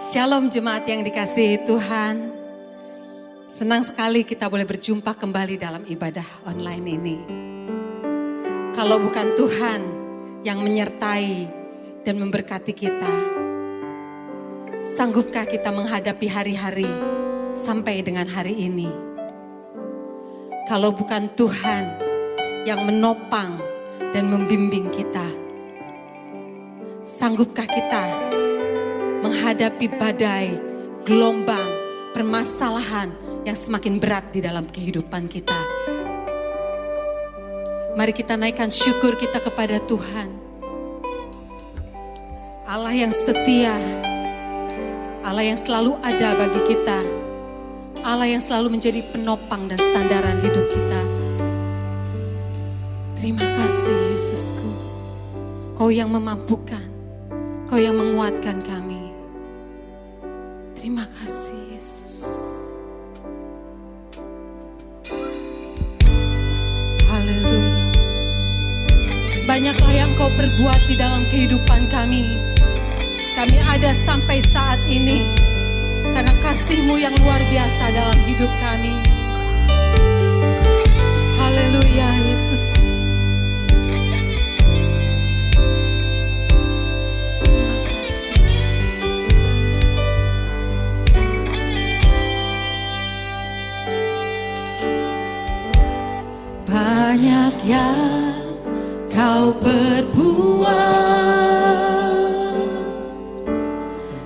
Shalom jemaat yang dikasihi Tuhan. Senang sekali kita boleh berjumpa kembali dalam ibadah online ini. Kalau bukan Tuhan yang menyertai dan memberkati kita, sanggupkah kita menghadapi hari-hari sampai dengan hari ini? Kalau bukan Tuhan yang menopang dan membimbing kita, sanggupkah kita menghadapi badai, gelombang, permasalahan yang semakin berat di dalam kehidupan kita? Mari kita naikkan syukur kita kepada Tuhan. Allah yang setia, Allah yang selalu ada bagi kita, Allah yang selalu menjadi penopang dan sandaran hidup kita. Terima kasih Yesusku, Kau yang memampukan, Kau yang menguatkan kami. Terima kasih Yesus. Haleluya. Banyaklah yang Kau perbuat di dalam kehidupan kami. Kami ada sampai saat ini karena kasih-Mu yang luar biasa dalam hidup kami. Haleluya Yesus. Banyak yang Kau perbuat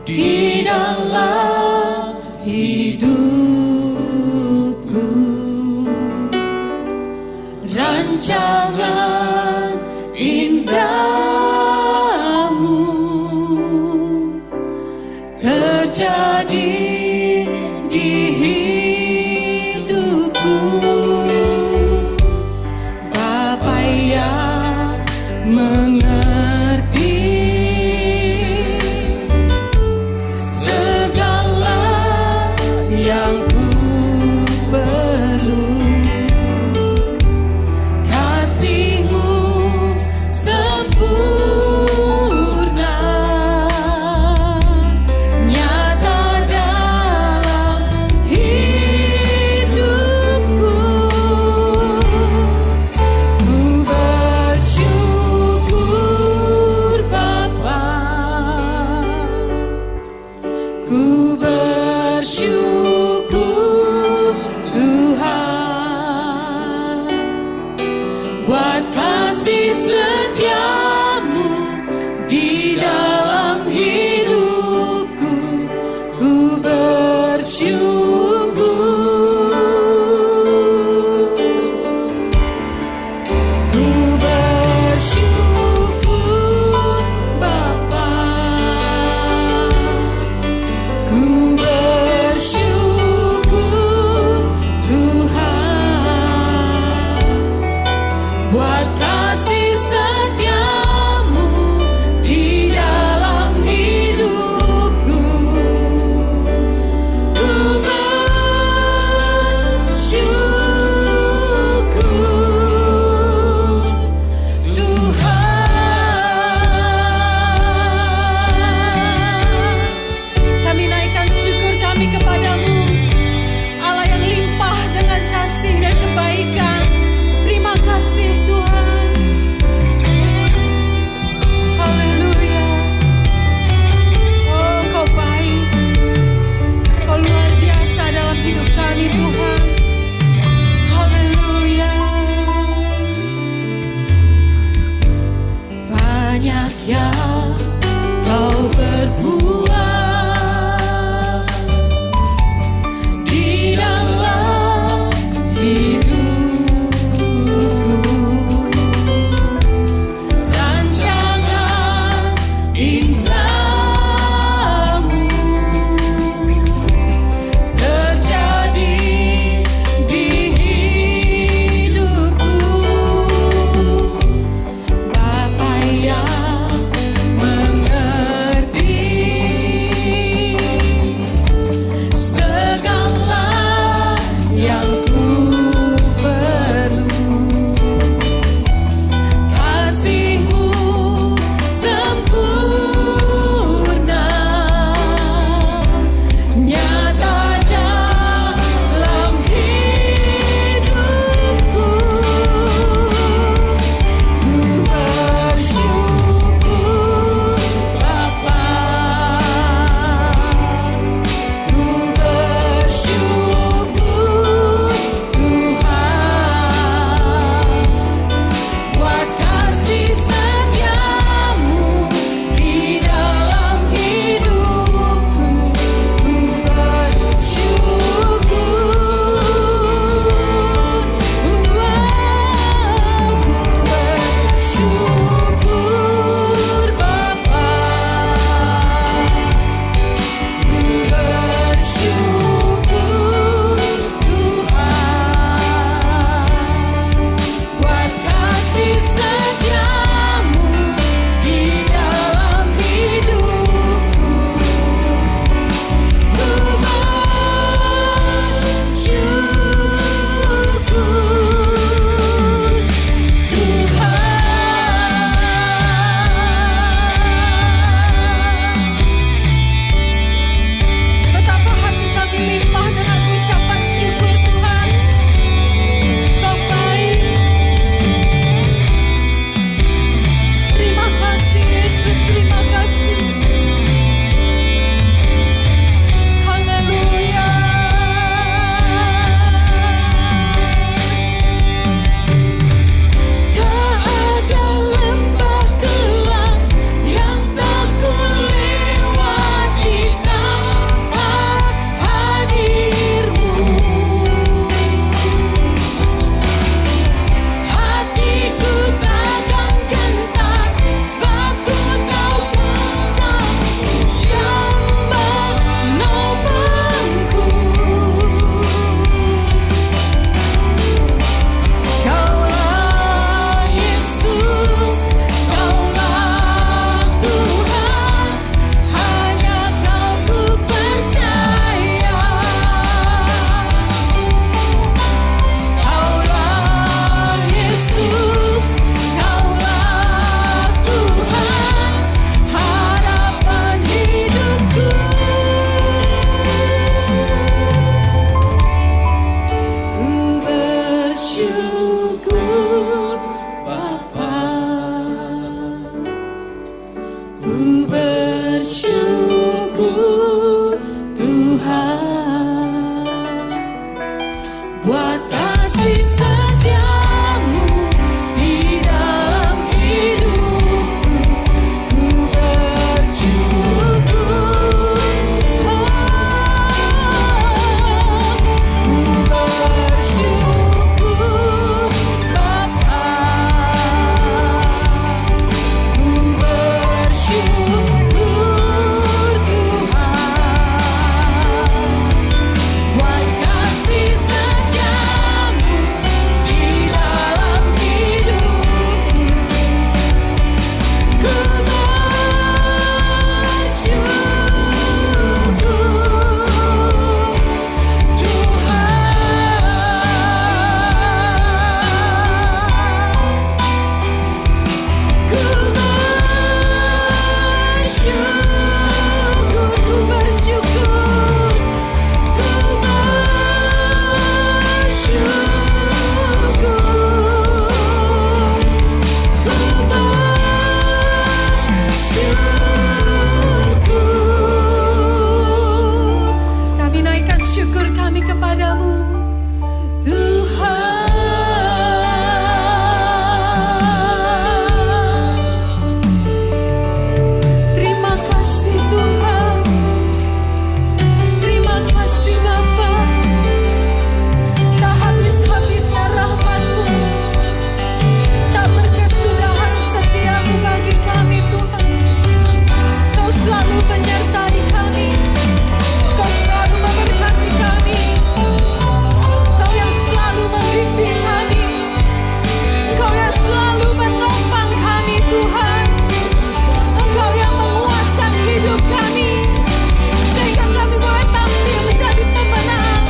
di dalam hidupku, rancangan indahmu terjadi di hidupku. Mengerti segala yang ku perlu, kasih-Mu sempurna, nyata dalam hidupku. Ku bersyukur Bapa, ku bersyukur Tuhan, buat kasih setia-Mu di dalam hidupku. Ku bersyukur, ku bersyukur Bapa, ku bersyukur Tuhan, buat kasih setia kasih setiamu di dalam hidupku, ku bersyukur. Ku bersyukur Bapa, ku bersyukur Tuhan. Wahai kasih setiamu di dalam hidupku, ku bersyukur Tuhan. Ku bersyukur, kami naikkan syukur kami kepadamu Tuhan. Terima kasih Tuhan, terima kasih Bapa. Tak habis-habisnya rahmat-Mu, tak berkesudahan setiamu bagi kami Tuhan. Kau selalu menyertai kami, Kau selalu memberkati kami, Kau yang selalu membimbing kami, Kau yang selalu menopang kami Tuhan. Engkau yang menguatkan hidup kami, sehingga kami boleh tampil menjadi pemenang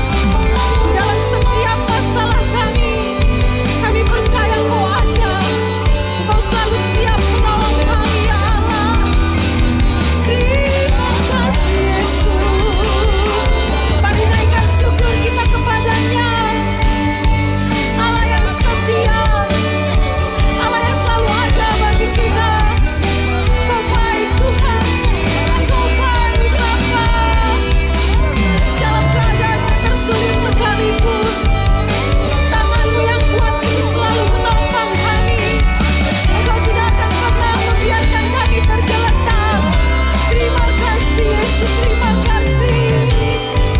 dalam setiap masalah kami. Kami percaya Kau ada, Kau selalu siap menolong kami ya Allah. Terima kasih Yesus. Mari naikkan syukur kita kepadanya, Allah yang setia, Allah yang selalu ada bagi kita. Kau baik Tuhan, Kau baik Bapa. Dalam keadaan yang tersulit sekalipun, tangan-Mu yang kuat ini selalu menopang kami. Engkau tidak akan pernah membiarkan kami tergeletak. Terima kasih Yesus, terima kasih.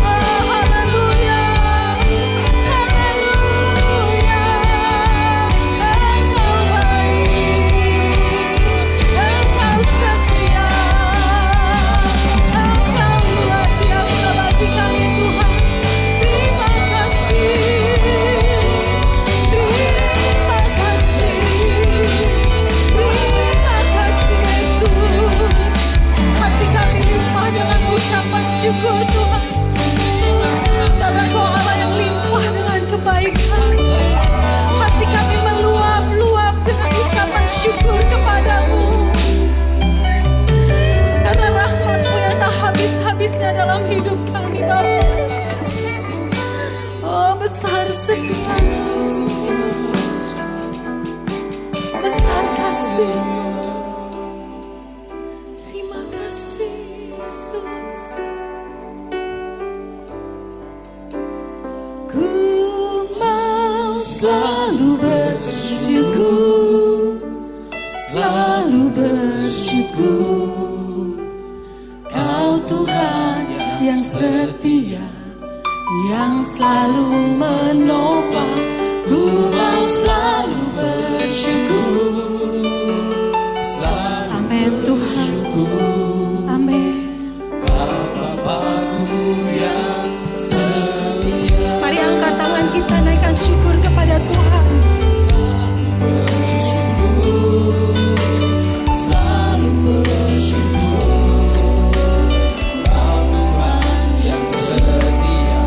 Oh, haleluya, haleluya. Engkau baik, Engkau setia, Engkau luar biasa bagi kami Tuhan. Terima kasih, terima kasih, terima kasih Yesus. Hati kami limpah dengan ucapan syukur Tuhan, karena Kau Allah yang limpah dengan kebaikan. Hati kami meluap-luap dengan ucapan syukur kepadamu, karena rahmat-Mu yang tak habis-habisnya dalam hidup kami Bapa. Oh, besar setiamu, besar kasih-Mu. Terima kasih Yesus. Ku mau selalu bersyukur, selalu bersyukur. Kau Tuhan yang setia, yang selalu menopang. Ku mau selalu bersyukur, selalu amin Tuhan, amin. Bapakku yang setia, Mari angkat tangan kita, naikkan syukur kepada Tuhan. selalu bersyukur. Kau Tuhan yang setia,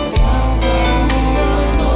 selalu menopang.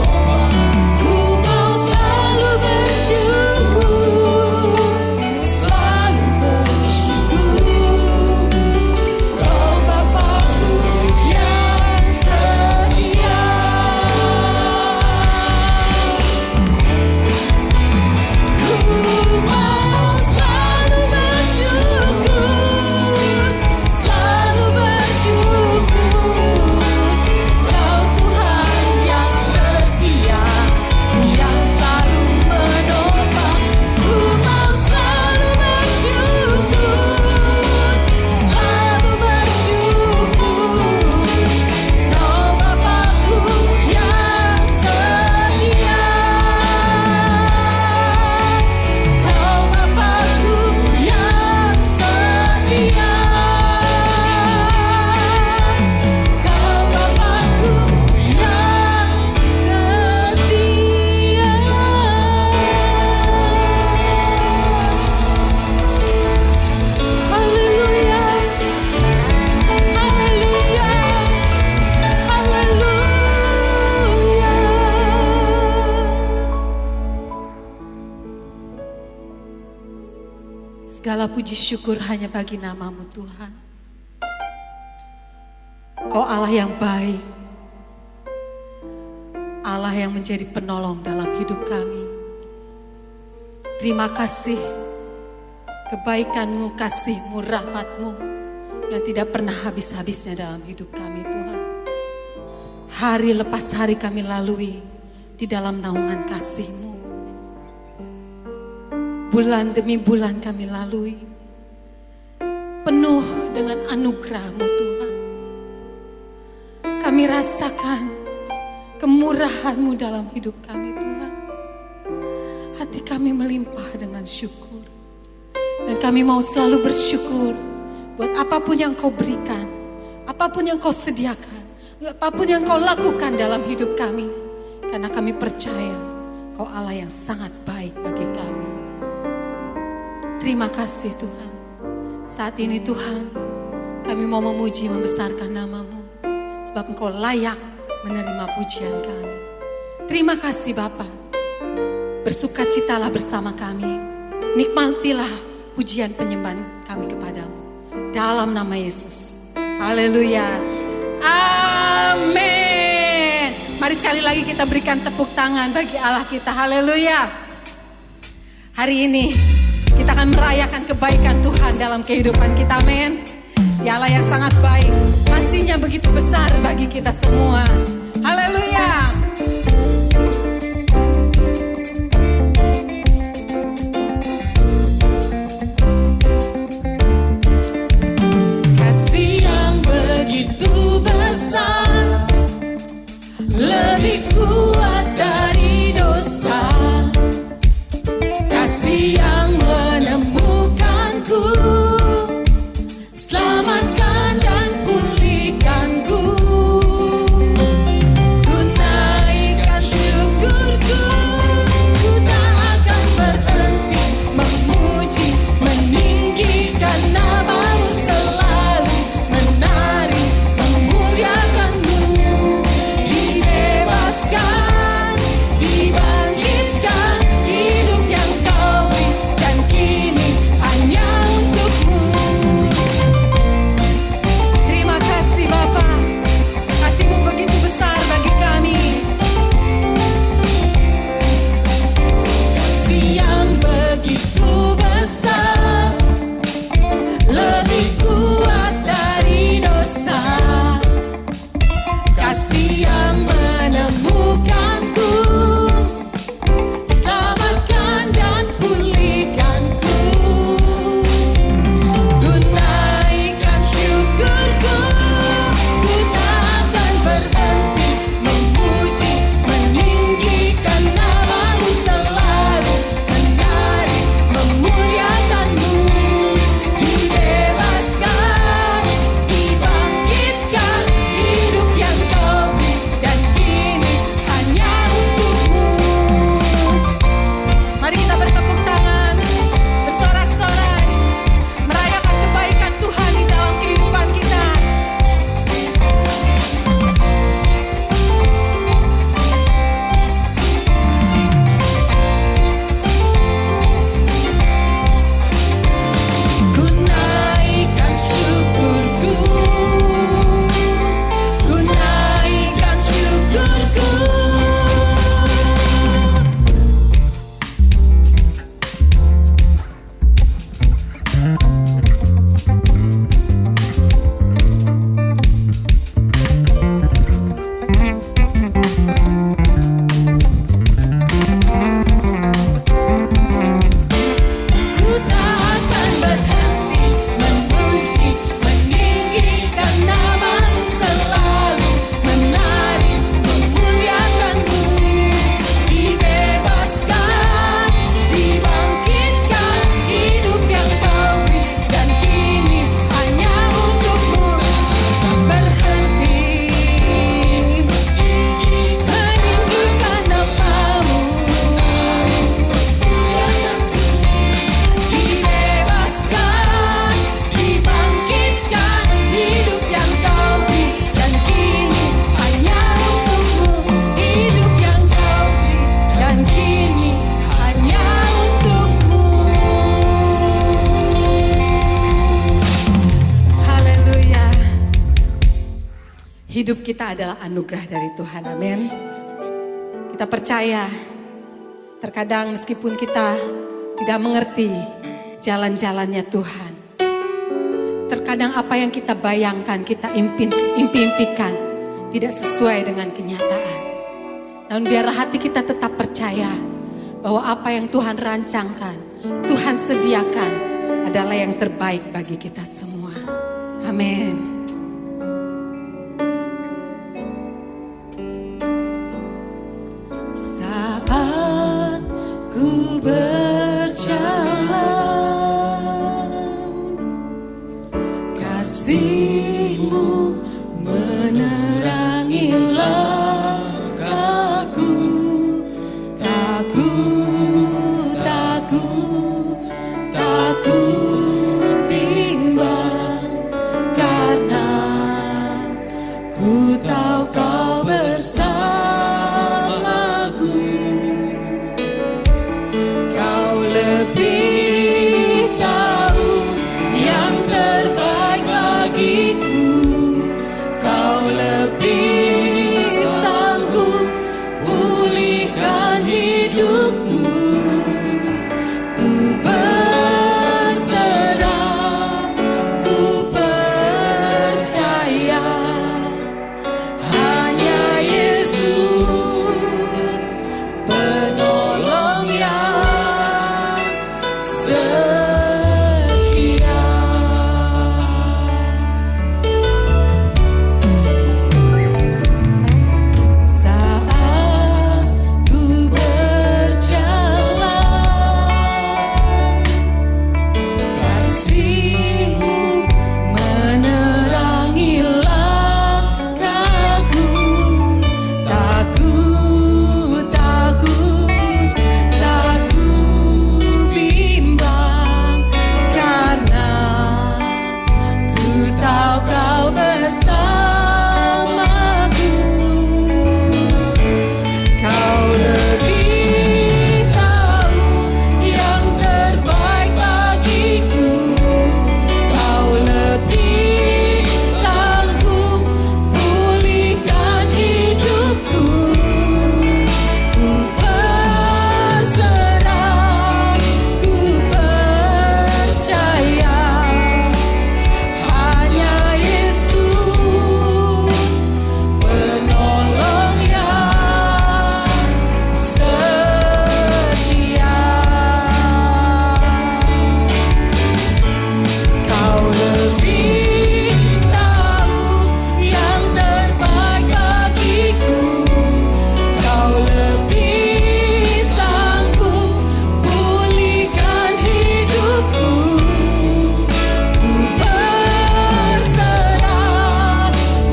Segala puji syukur hanya bagi nama-Mu Tuhan. Kau Allah yang baik, Allah yang menjadi penolong dalam hidup kami. Terima kasih kebaikan-Mu, kasih-Mu, rahmat-Mu yang tidak pernah habis-habisnya dalam hidup kami Tuhan. Hari lepas hari kami lalui di dalam naungan kasih-Mu. Bulan demi bulan kami lalui penuh dengan anugerah-Mu Tuhan. Kami rasakan kemurahan-Mu dalam hidup kami Tuhan. Hati kami melimpah dengan syukur. Dan kami mau selalu bersyukur buat apapun yang Kau berikan, apapun yang Kau sediakan, apapun yang Kau lakukan dalam hidup kami. Karena kami percaya Kau Allah yang sangat baik bagi kami. Terima kasih Tuhan. Saat ini Tuhan, kami mau memuji membesarkan nama-Mu. Sebab Engkau layak menerima pujian kami. Terima kasih Bapa. Bersukacitalah bersama kami. Nikmatilah pujian penyembahan kami kepadamu. Dalam nama Yesus. Haleluya. Amin. Mari sekali lagi kita berikan tepuk tangan bagi Allah kita. Haleluya. Hari ini kita akan merayakan kebaikan Tuhan dalam kehidupan kita, amin. Ya Allah yang sangat baik, kasih-Nya begitu besar bagi kita semua. Haleluya. Kasih yang begitu besar, lebih kuat dari dosa. Kasih yang menemukanku, selamatkan dan pulihkanku. hidup kita adalah anugerah dari Tuhan, amin. Kita percaya, terkadang meskipun kita tidak mengerti jalan-jalannya Tuhan, terkadang apa yang kita bayangkan, kita impikan tidak sesuai dengan kenyataan. Namun biarlah hati kita tetap percaya bahwa apa yang Tuhan rancangkan, Tuhan sediakan adalah yang terbaik bagi kita semua. Amin. Saat ku berjalan, kasih-Mu menerangi langkahku. Takut bimbang, karena ku tahu Kau bersamaku. Kau lebih tahu yang terbaik bagiku. Kau lebih sanggup pulihkan hidupku. Ku berserah, ku percaya, hanya Yesus penolong yang setia. Saat ku berjalan, kasih-Mu menerangi langkahku. Takut bimbang, karena ku tahu Kau bersamaku. Kau lebih tahu yang terbaik bagiku. Kau lebih sanggup pulihkan hidupku. Ku berserah, ku percaya, hanya Yesus penolong yang setia. Kau lebih tahu yang terbaik bagiku. Kau lebih sanggup pulihkan hidupku. Ku berserah,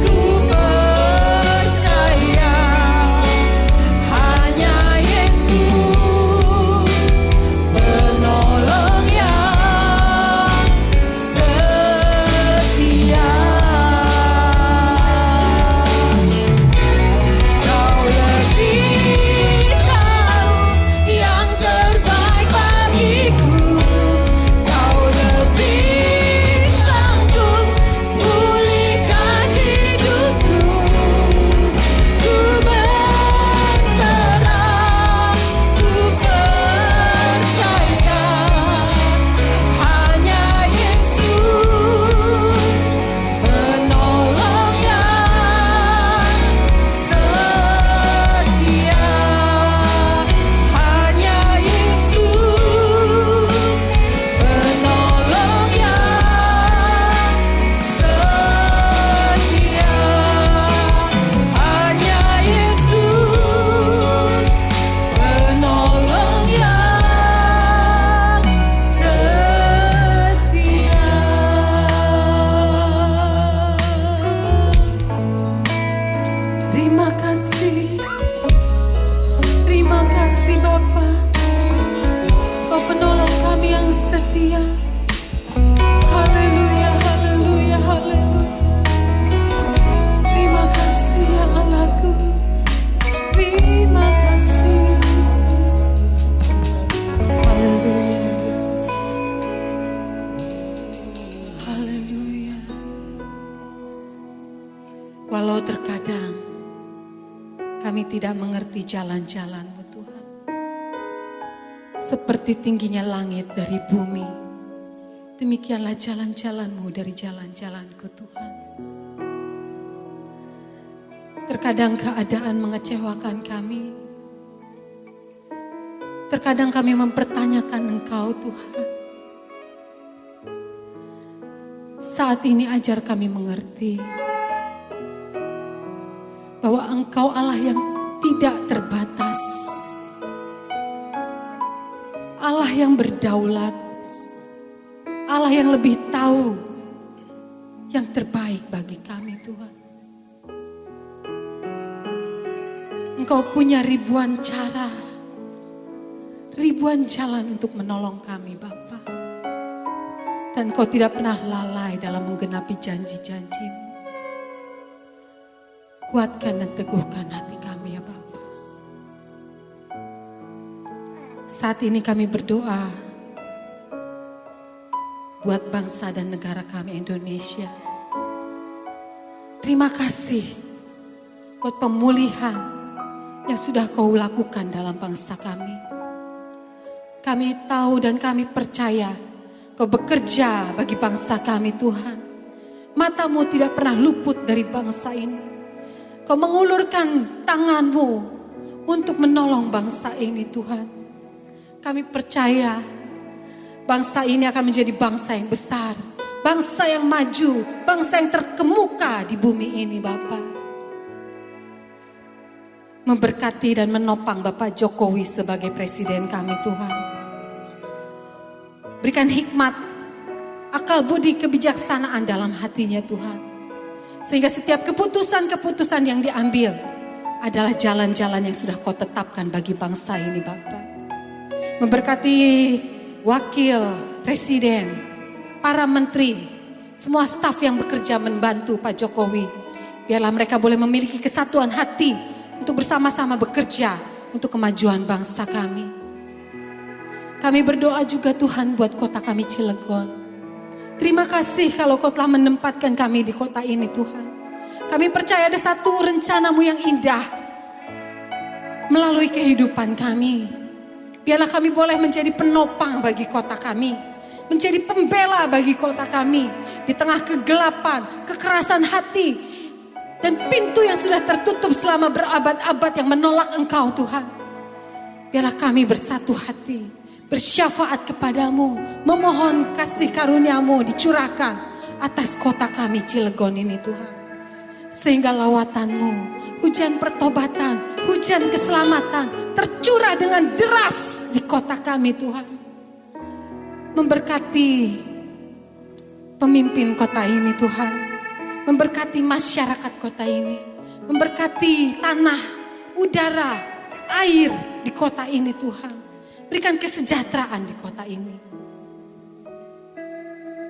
ku percaya, hanya Yesus penolong yang setia. Kau lebih tahu yang terbaik bagiku. Kau lebih sanggup pulihkan hidupku. Ku berserah, ku percaya, hanya Yesus penolong yang setia. Hanya Yesus penolong yang setia. Hanya Yesus penolong yang setia. Terima kasih Bapa, Kau penolong kami yang setia. Haleluya, haleluya, haleluya. Terima kasih ya Allahku. Terima kasih. Haleluya Yesus. Haleluya. Walau terkadang tidak mengerti jalan-jalan-Mu Tuhan. Seperti tingginya langit dari bumi, demikianlah jalan-jalan-Mu dari jalan-jalanku Tuhan. Terkadang keadaan mengecewakan kami. Terkadang kami mempertanyakan Engkau Tuhan. Saat ini ajar kami mengerti bahwa Engkau Allah yang tidak terbatas. Allah yang berdaulat. Allah yang lebih tahu yang terbaik bagi kami Tuhan. Engkau punya ribuan cara, ribuan jalan untuk menolong kami Bapa. Dan Kau tidak pernah lalai dalam menggenapi janji-janji-Mu. Kuatkan dan teguhkan hati kami ya Bapa. Saat ini kami berdoa buat bangsa dan negara kami Indonesia. Terima kasih buat pemulihan yang sudah Kau lakukan dalam bangsa kami. Kami tahu dan kami percaya Kau bekerja bagi bangsa kami Tuhan. Mata-Mu tidak pernah luput dari bangsa ini. Kau mengulurkan tangan-Mu untuk menolong bangsa ini Tuhan. Kami percaya bangsa ini akan menjadi bangsa yang besar. Bangsa yang maju, bangsa yang terkemuka di bumi ini Bapa. Memberkati dan menopang Bapak Jokowi sebagai presiden kami Tuhan. Berikan hikmat, akal budi, kebijaksanaan dalam hatinya Tuhan. Sehingga setiap keputusan-keputusan yang diambil adalah jalan-jalan yang sudah Kau tetapkan bagi bangsa ini Bapa. Memberkati wakil presiden, para menteri, semua staf yang bekerja membantu Pak Jokowi. Biarlah mereka boleh memiliki kesatuan hati untuk bersama-sama bekerja untuk kemajuan bangsa kami. Kami berdoa juga Tuhan buat kota kami Cilegon. Terima kasih kalau Kau telah menempatkan kami di kota ini Tuhan. Kami percaya ada satu rencana-Mu yang indah melalui kehidupan kami. Biarlah kami boleh menjadi penopang bagi kota kami. Menjadi pembela bagi kota kami. Di tengah kegelapan, kekerasan hati, dan pintu yang sudah tertutup selama berabad-abad yang menolak Engkau Tuhan. Biarlah kami bersatu hati. Bersyafaat kepadamu, memohon kasih karunia-Mu dicurahkan atas kota kami Cilegon ini Tuhan. Sehingga lawatan-Mu, hujan pertobatan, hujan keselamatan tercurah dengan deras di kota kami Tuhan. Memberkati pemimpin kota ini Tuhan. Memberkati masyarakat kota ini. Memberkati tanah, udara, air di kota ini Tuhan. Berikan kesejahteraan di kota ini.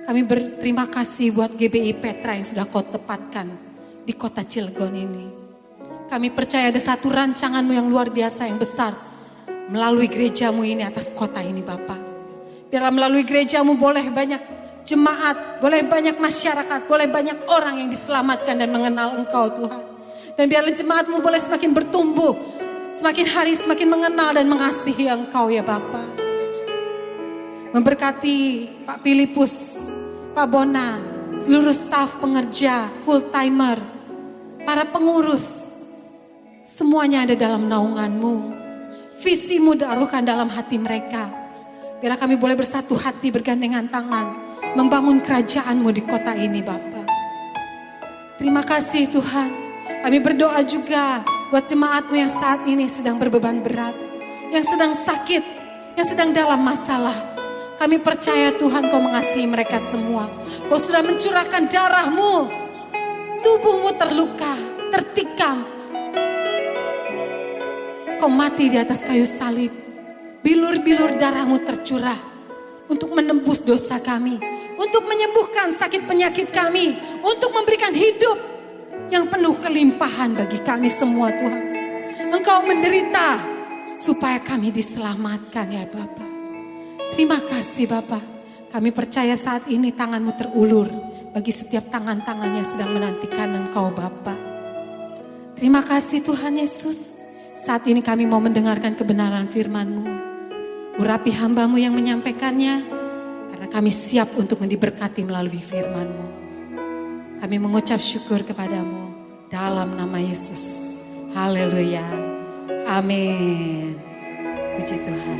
Kami berterima kasih buat GBI Petra yang sudah Kau tepatkan di kota Cilegon ini. Kami percaya ada satu rancangan-Mu yang luar biasa, yang besar. Melalui gereja-Mu ini atas kota ini Bapa. Biarlah melalui gereja-Mu boleh banyak jemaat, boleh banyak masyarakat, boleh banyak orang yang diselamatkan dan mengenal Engkau Tuhan. Dan biarlah jemaat-Mu boleh semakin bertumbuh. Semakin hari semakin mengenal dan mengasihi Engkau ya Bapa. Memberkati Pak Filipus, Pak Bona, seluruh staf pengerja, full timer, para pengurus. Semuanya ada dalam naungan-Mu. Visi-Mu daruhkan dalam hati mereka. Biarlah kami boleh bersatu hati, bergandengan tangan, membangun kerajaan-Mu di kota ini Bapa. Terima kasih Tuhan. Kami berdoa juga buat jemaat-Mu yang saat ini sedang berbeban berat, yang sedang sakit, yang sedang dalam masalah. Kami percaya Tuhan Kau mengasihi mereka semua. Kau sudah mencurahkan darah-Mu, tubuh-Mu terluka, tertikam. Kau mati di atas kayu salib. Bilur-bilur darah-Mu tercurah untuk menembus dosa kami, untuk menyembuhkan sakit penyakit kami, untuk memberikan hidup yang penuh kelimpahan bagi kami semua Tuhan. Engkau menderita supaya kami diselamatkan ya Bapa. Terima kasih Bapa. Kami percaya saat ini tangan-Mu terulur bagi setiap tangan-tangan yang sedang menantikan Engkau Bapa. Terima kasih Tuhan Yesus. Saat ini kami mau mendengarkan kebenaran firman-Mu. Urapi hamba-Mu yang menyampaikannya, karena kami siap untuk diberkati melalui firman-Mu. Kami mengucap syukur kepadamu dalam nama Yesus. Haleluya. Amin. Puji Tuhan.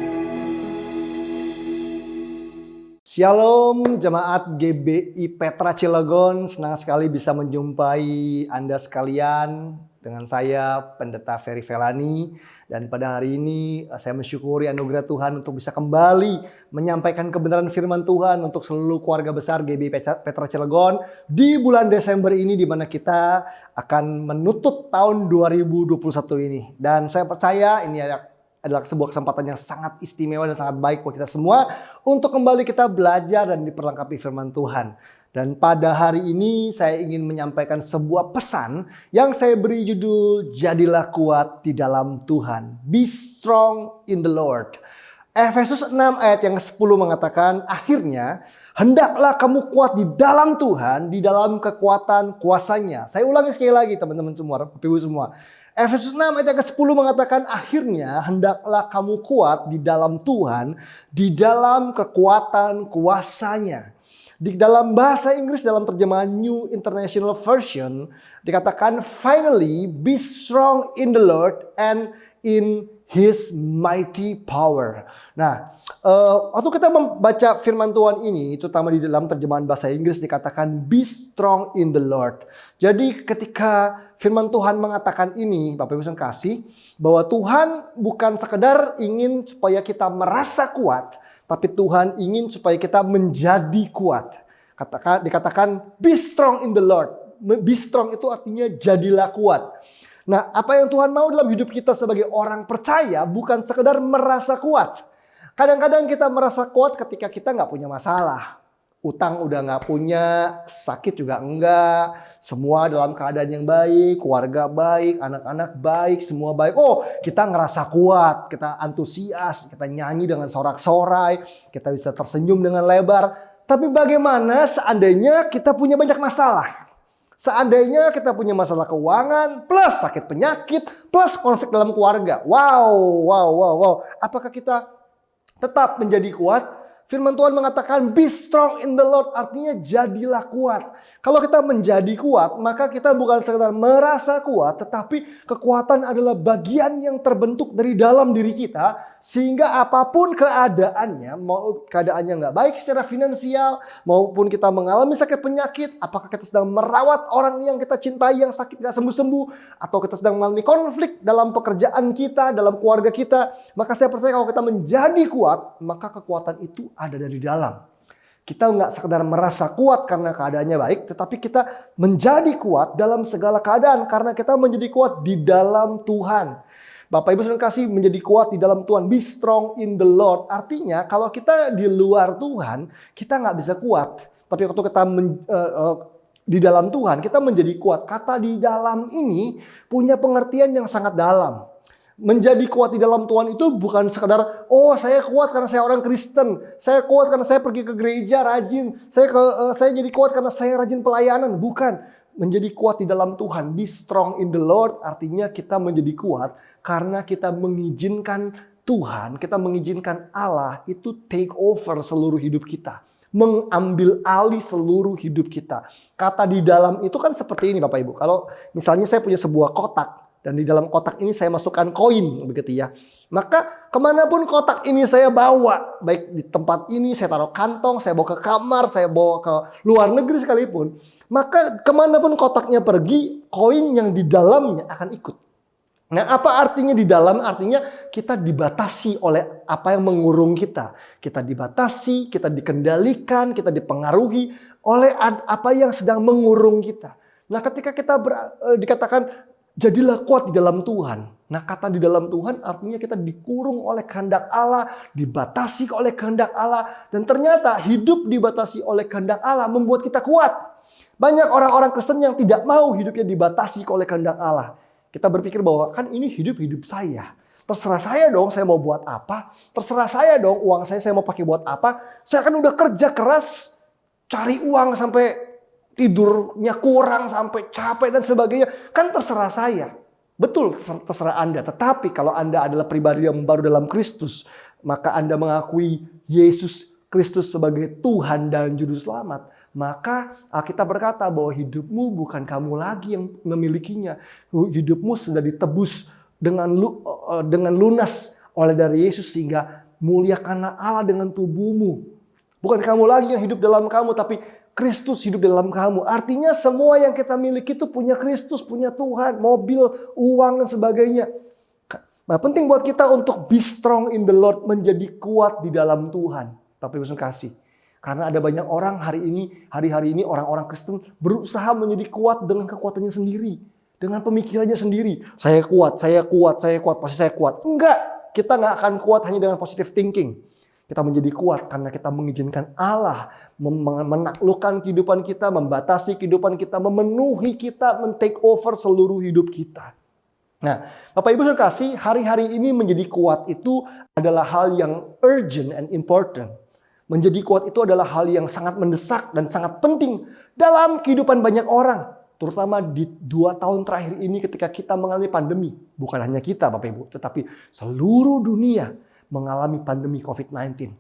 Shalom jemaat GBI Petra Cilegon, senang sekali bisa menjumpai Anda sekalian dengan saya Pendeta Ferry Felani. Dan pada hari ini saya mensyukuri anugerah Tuhan untuk bisa kembali menyampaikan kebenaran firman Tuhan untuk seluruh keluarga besar GBI Petra Cilegon di bulan Desember ini, di mana kita akan menutup tahun 2021 ini. Dan saya percaya ini adalah sebuah kesempatan yang sangat istimewa dan sangat baik buat kita semua untuk kembali kita belajar dan diperlengkapi firman Tuhan. Dan pada hari ini saya ingin menyampaikan sebuah pesan yang saya beri judul Jadilah Kuat di Dalam Tuhan. Be strong in the Lord. Efesus 6 ayat yang 10 mengatakan, akhirnya hendaklah kamu kuat di dalam Tuhan, di dalam kekuatan kuasanya. Saya ulangi sekali lagi teman-teman semua, Bapak Ibu semua. Efesus 6 ayat ke-10 mengatakan, akhirnya hendaklah kamu kuat di dalam Tuhan, di dalam kekuatan kuasanya. Di dalam bahasa Inggris, dalam terjemahan New International Version, dikatakan, finally be strong in the Lord and in His mighty power. Nah, waktu kita membaca firman Tuhan ini, terutama di dalam terjemahan bahasa Inggris dikatakan be strong in the Lord. Jadi ketika firman Tuhan mengatakan ini, Bapak Ibu sekalian kasih, bahwa Tuhan bukan sekedar ingin supaya kita merasa kuat, tapi Tuhan ingin supaya kita menjadi kuat. Dikatakan be strong in the Lord. Be strong itu artinya jadilah kuat. Nah, apa yang Tuhan mau dalam hidup kita sebagai orang percaya bukan sekedar merasa kuat. Kadang-kadang kita merasa kuat ketika kita nggak punya masalah. Utang udah nggak punya, sakit juga enggak. Semua dalam keadaan yang baik, keluarga baik, anak-anak baik, semua baik. Oh, kita ngerasa kuat, kita antusias, kita nyanyi dengan sorak-sorai, kita bisa tersenyum dengan lebar. Tapi bagaimana seandainya kita punya banyak masalah? Seandainya kita punya masalah keuangan, plus sakit penyakit, plus konflik dalam keluarga. Wow. Apakah kita tetap menjadi kuat? Firman Tuhan mengatakan be strong in the Lord, artinya jadilah kuat. Kalau kita menjadi kuat, maka kita bukan sekedar merasa kuat, tetapi kekuatan adalah bagian yang terbentuk dari dalam diri kita, sehingga apapun keadaannya, mau keadaannya nggak baik secara finansial, maupun kita mengalami sakit penyakit, apakah kita sedang merawat orang yang kita cintai yang sakit nggak sembuh-sembuh, atau kita sedang mengalami konflik dalam pekerjaan kita, dalam keluarga kita, maka saya percaya kalau kita menjadi kuat, maka kekuatan itu ada dari dalam. Kita nggak sekedar merasa kuat karena keadaannya baik, tetapi kita menjadi kuat dalam segala keadaan karena kita menjadi kuat di dalam Tuhan. Bapak Ibu sekalian kasih, menjadi kuat di dalam Tuhan. Be strong in the Lord. Artinya kalau kita di luar Tuhan, kita nggak bisa kuat. Tapi waktu kita di dalam Tuhan, kita menjadi kuat. Kata di dalam ini punya pengertian yang sangat dalam. Menjadi kuat di dalam Tuhan itu bukan sekadar, oh saya kuat karena saya orang Kristen, saya kuat karena saya pergi ke gereja rajin, saya jadi kuat karena saya rajin pelayanan. Bukan. Menjadi kuat di dalam Tuhan, be strong in the Lord, artinya kita menjadi kuat karena kita mengizinkan Tuhan, kita mengizinkan Allah itu take over seluruh hidup kita. Mengambil alih seluruh hidup kita. Kata di dalam itu kan seperti ini Bapak Ibu. Kalau misalnya saya punya sebuah kotak, dan di dalam kotak ini saya masukkan koin, begitu ya. Maka kemanapun kotak ini saya bawa, baik di tempat ini saya taruh kantong, saya bawa ke kamar, saya bawa ke luar negeri sekalipun, maka kemanapun kotaknya pergi, koin yang di dalamnya akan ikut. Nah, apa artinya di dalam? Artinya kita dibatasi oleh apa yang mengurung kita. Kita dibatasi, kita dikendalikan, kita dipengaruhi oleh apa yang sedang mengurung kita. Nah, ketika kita dikatakan jadilah kuat di dalam Tuhan. Nah, kata di dalam Tuhan artinya kita dikurung oleh kehendak Allah, dibatasi oleh kehendak Allah. Dan ternyata hidup dibatasi oleh kehendak Allah membuat kita kuat. Banyak orang-orang Kristen yang tidak mau hidupnya dibatasi oleh kehendak Allah. Kita berpikir bahwa kan ini hidup saya. Terserah saya dong saya mau buat apa. Terserah saya dong uang saya mau pakai buat apa. Saya kan udah kerja keras cari uang sampai tidurnya kurang, sampai capek dan sebagainya. Kan terserah saya. Betul, terserah Anda. Tetapi kalau Anda adalah pribadi yang baru dalam Kristus, maka Anda mengakui Yesus Kristus sebagai Tuhan dan Juru Selamat, maka Alkitab berkata bahwa hidupmu bukan kamu lagi yang memilikinya. Hidupmu sudah ditebus dengan lunas oleh dari Yesus, sehingga muliakanlah Allah dengan tubuhmu. Bukan kamu lagi yang hidup dalam kamu, tapi Kristus hidup dalam kamu. Artinya semua yang kita miliki itu punya Kristus, punya Tuhan, mobil, uang, dan sebagainya. Nah, penting buat kita untuk be strong in the Lord, menjadi kuat di dalam Tuhan. Bapak Ibu kasih. Karena ada banyak orang hari-hari ini orang-orang Kristen berusaha menjadi kuat dengan kekuatannya sendiri. Dengan pemikirannya sendiri. Saya kuat, pasti saya kuat. Enggak, kita nggak akan kuat hanya dengan positive thinking. Kita menjadi kuat karena kita mengizinkan Allah menaklukkan kehidupan kita, membatasi kehidupan kita, memenuhi kita, men-take over seluruh hidup kita. Nah, Bapak Ibu kasih, hari-hari ini menjadi kuat itu adalah hal yang urgent and important. Menjadi kuat itu adalah hal yang sangat mendesak dan sangat penting dalam kehidupan banyak orang. Terutama di 2 tahun terakhir ini ketika kita mengalami pandemi. Bukan hanya kita Bapak Ibu, tetapi seluruh dunia mengalami pandemi COVID-19.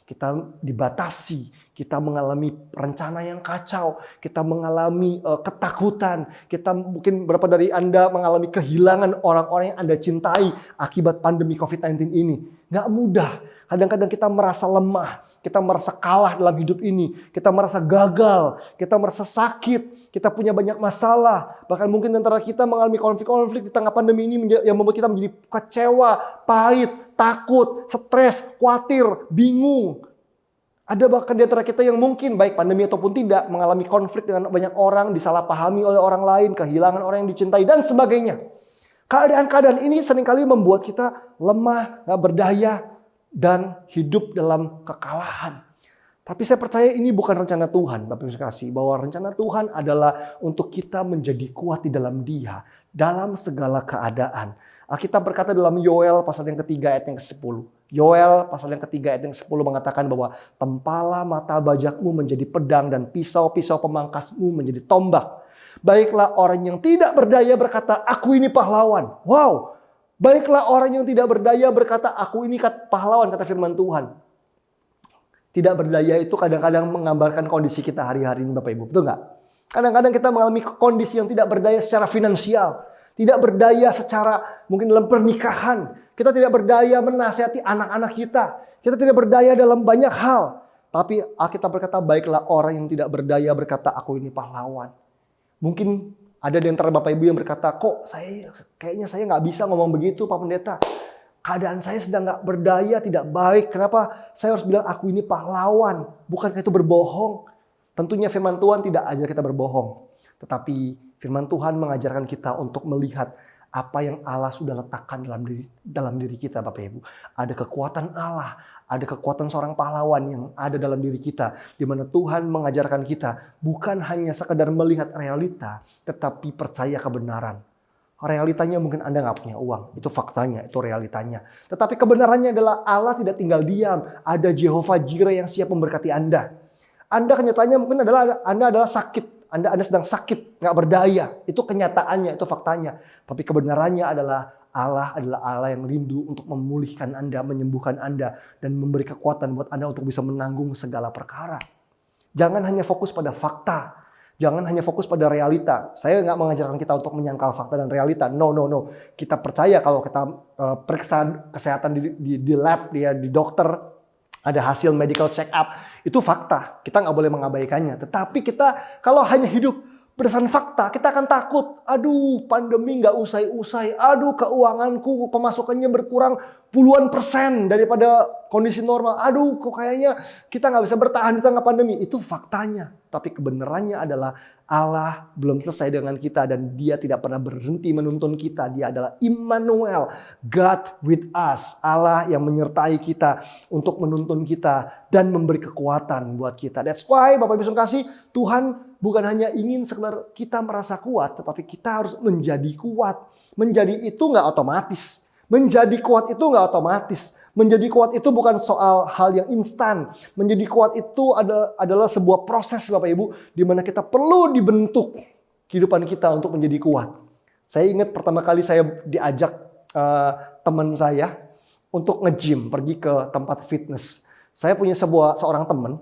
Kita dibatasi, kita mengalami rencana yang kacau, kita mengalami ketakutan, kita mungkin beberapa dari Anda mengalami kehilangan orang-orang yang Anda cintai akibat pandemi COVID-19 ini. Nggak mudah, kadang-kadang kita merasa lemah, kita merasa kalah dalam hidup ini, kita merasa gagal, kita merasa sakit, kita punya banyak masalah. Bahkan mungkin antara kita mengalami konflik-konflik di tengah pandemi ini yang membuat kita menjadi kecewa, pahit, takut, stres, khawatir, bingung. Ada bahkan di antara kita yang mungkin baik pandemi ataupun tidak mengalami konflik dengan banyak orang, disalahpahami oleh orang lain, kehilangan orang yang dicintai dan sebagainya. Keadaan-keadaan ini seringkali membuat kita lemah, gak berdaya, dan hidup dalam kekalahan. Tapi saya percaya ini bukan rencana Tuhan, Bapak Ibu kasih, bahwa rencana Tuhan adalah untuk kita menjadi kuat di dalam Dia, dalam segala keadaan. Alkitab berkata dalam Yoel pasal yang ketiga ayat yang ke-10. Yoel pasal yang ketiga ayat yang ke-10 mengatakan bahwa tempalah mata bajakmu menjadi pedang dan pisau-pisau pemangkasmu menjadi tombak. Baiklah orang yang tidak berdaya berkata, aku ini pahlawan. Wow! Baiklah orang yang tidak berdaya berkata, aku ini pahlawan, kata firman Tuhan. Tidak berdaya itu kadang-kadang menggambarkan kondisi kita hari-hari ini Bapak Ibu. Betul nggak? Kadang-kadang kita mengalami kondisi yang tidak berdaya secara finansial. Tidak berdaya secara mungkin dalam pernikahan. Kita tidak berdaya menasihati anak-anak kita. Kita tidak berdaya dalam banyak hal. Tapi Alkitab berkata, baiklah orang yang tidak berdaya berkata, aku ini pahlawan. Mungkin ada di antara Bapak Ibu yang berkata, kok kayaknya saya nggak bisa ngomong begitu Pak Pendeta. Keadaan saya sedang nggak berdaya, tidak baik. Kenapa saya harus bilang aku ini pahlawan? Bukankah itu berbohong? Tentunya firman Tuhan tidak ajar kita berbohong. Tetapi firman Tuhan mengajarkan kita untuk melihat apa yang Allah sudah letakkan dalam diri kita Bapak Ibu. Ada kekuatan Allah, ada kekuatan seorang pahlawan yang ada dalam diri kita. Di mana Tuhan mengajarkan kita bukan hanya sekedar melihat realita, tetapi percaya kebenaran. Realitanya mungkin Anda nggak punya uang. Itu faktanya, itu realitanya. Tetapi kebenarannya adalah Allah tidak tinggal diam. Ada Jehovah Jireh yang siap memberkati Anda. Anda kenyataannya mungkin adalah Anda adalah sakit. Anda sedang sakit, nggak berdaya. Itu kenyataannya, itu faktanya. Tapi kebenarannya adalah Allah yang rindu untuk memulihkan Anda, menyembuhkan Anda, dan memberi kekuatan buat Anda untuk bisa menanggung segala perkara. Jangan hanya fokus pada fakta. Jangan hanya fokus pada realita. Saya nggak mengajarkan kita untuk menyangkal fakta dan realita. No. Kita percaya kalau kita periksa kesehatan di lab, di dokter, ada hasil medical check up. Itu fakta. Kita nggak boleh mengabaikannya. Tetapi kita kalau hanya hidup berdasarkan fakta, kita akan takut. Aduh, pandemi nggak usai-usai. Aduh, keuanganku, pemasukannya berkurang puluhan persen daripada kondisi normal. Aduh, kok kayaknya kita nggak bisa bertahan di tengah pandemi. Itu faktanya. Tapi kebenarannya adalah Allah belum selesai dengan kita dan Dia tidak pernah berhenti menuntun kita. Dia adalah Immanuel, God with us. Allah yang menyertai kita untuk menuntun kita dan memberi kekuatan buat kita. That's why Bapak Ibu kasih, Tuhan bukan hanya ingin sekedar kita merasa kuat, tetapi kita harus menjadi kuat. Menjadi itu nggak otomatis. Menjadi kuat itu nggak otomatis. Menjadi kuat itu bukan soal hal yang instan. Menjadi kuat itu adalah sebuah proses Bapak Ibu, di mana kita perlu dibentuk kehidupan kita untuk menjadi kuat. Saya ingat pertama kali saya diajak teman saya untuk nge-gym, pergi ke tempat fitness. Saya punya seorang teman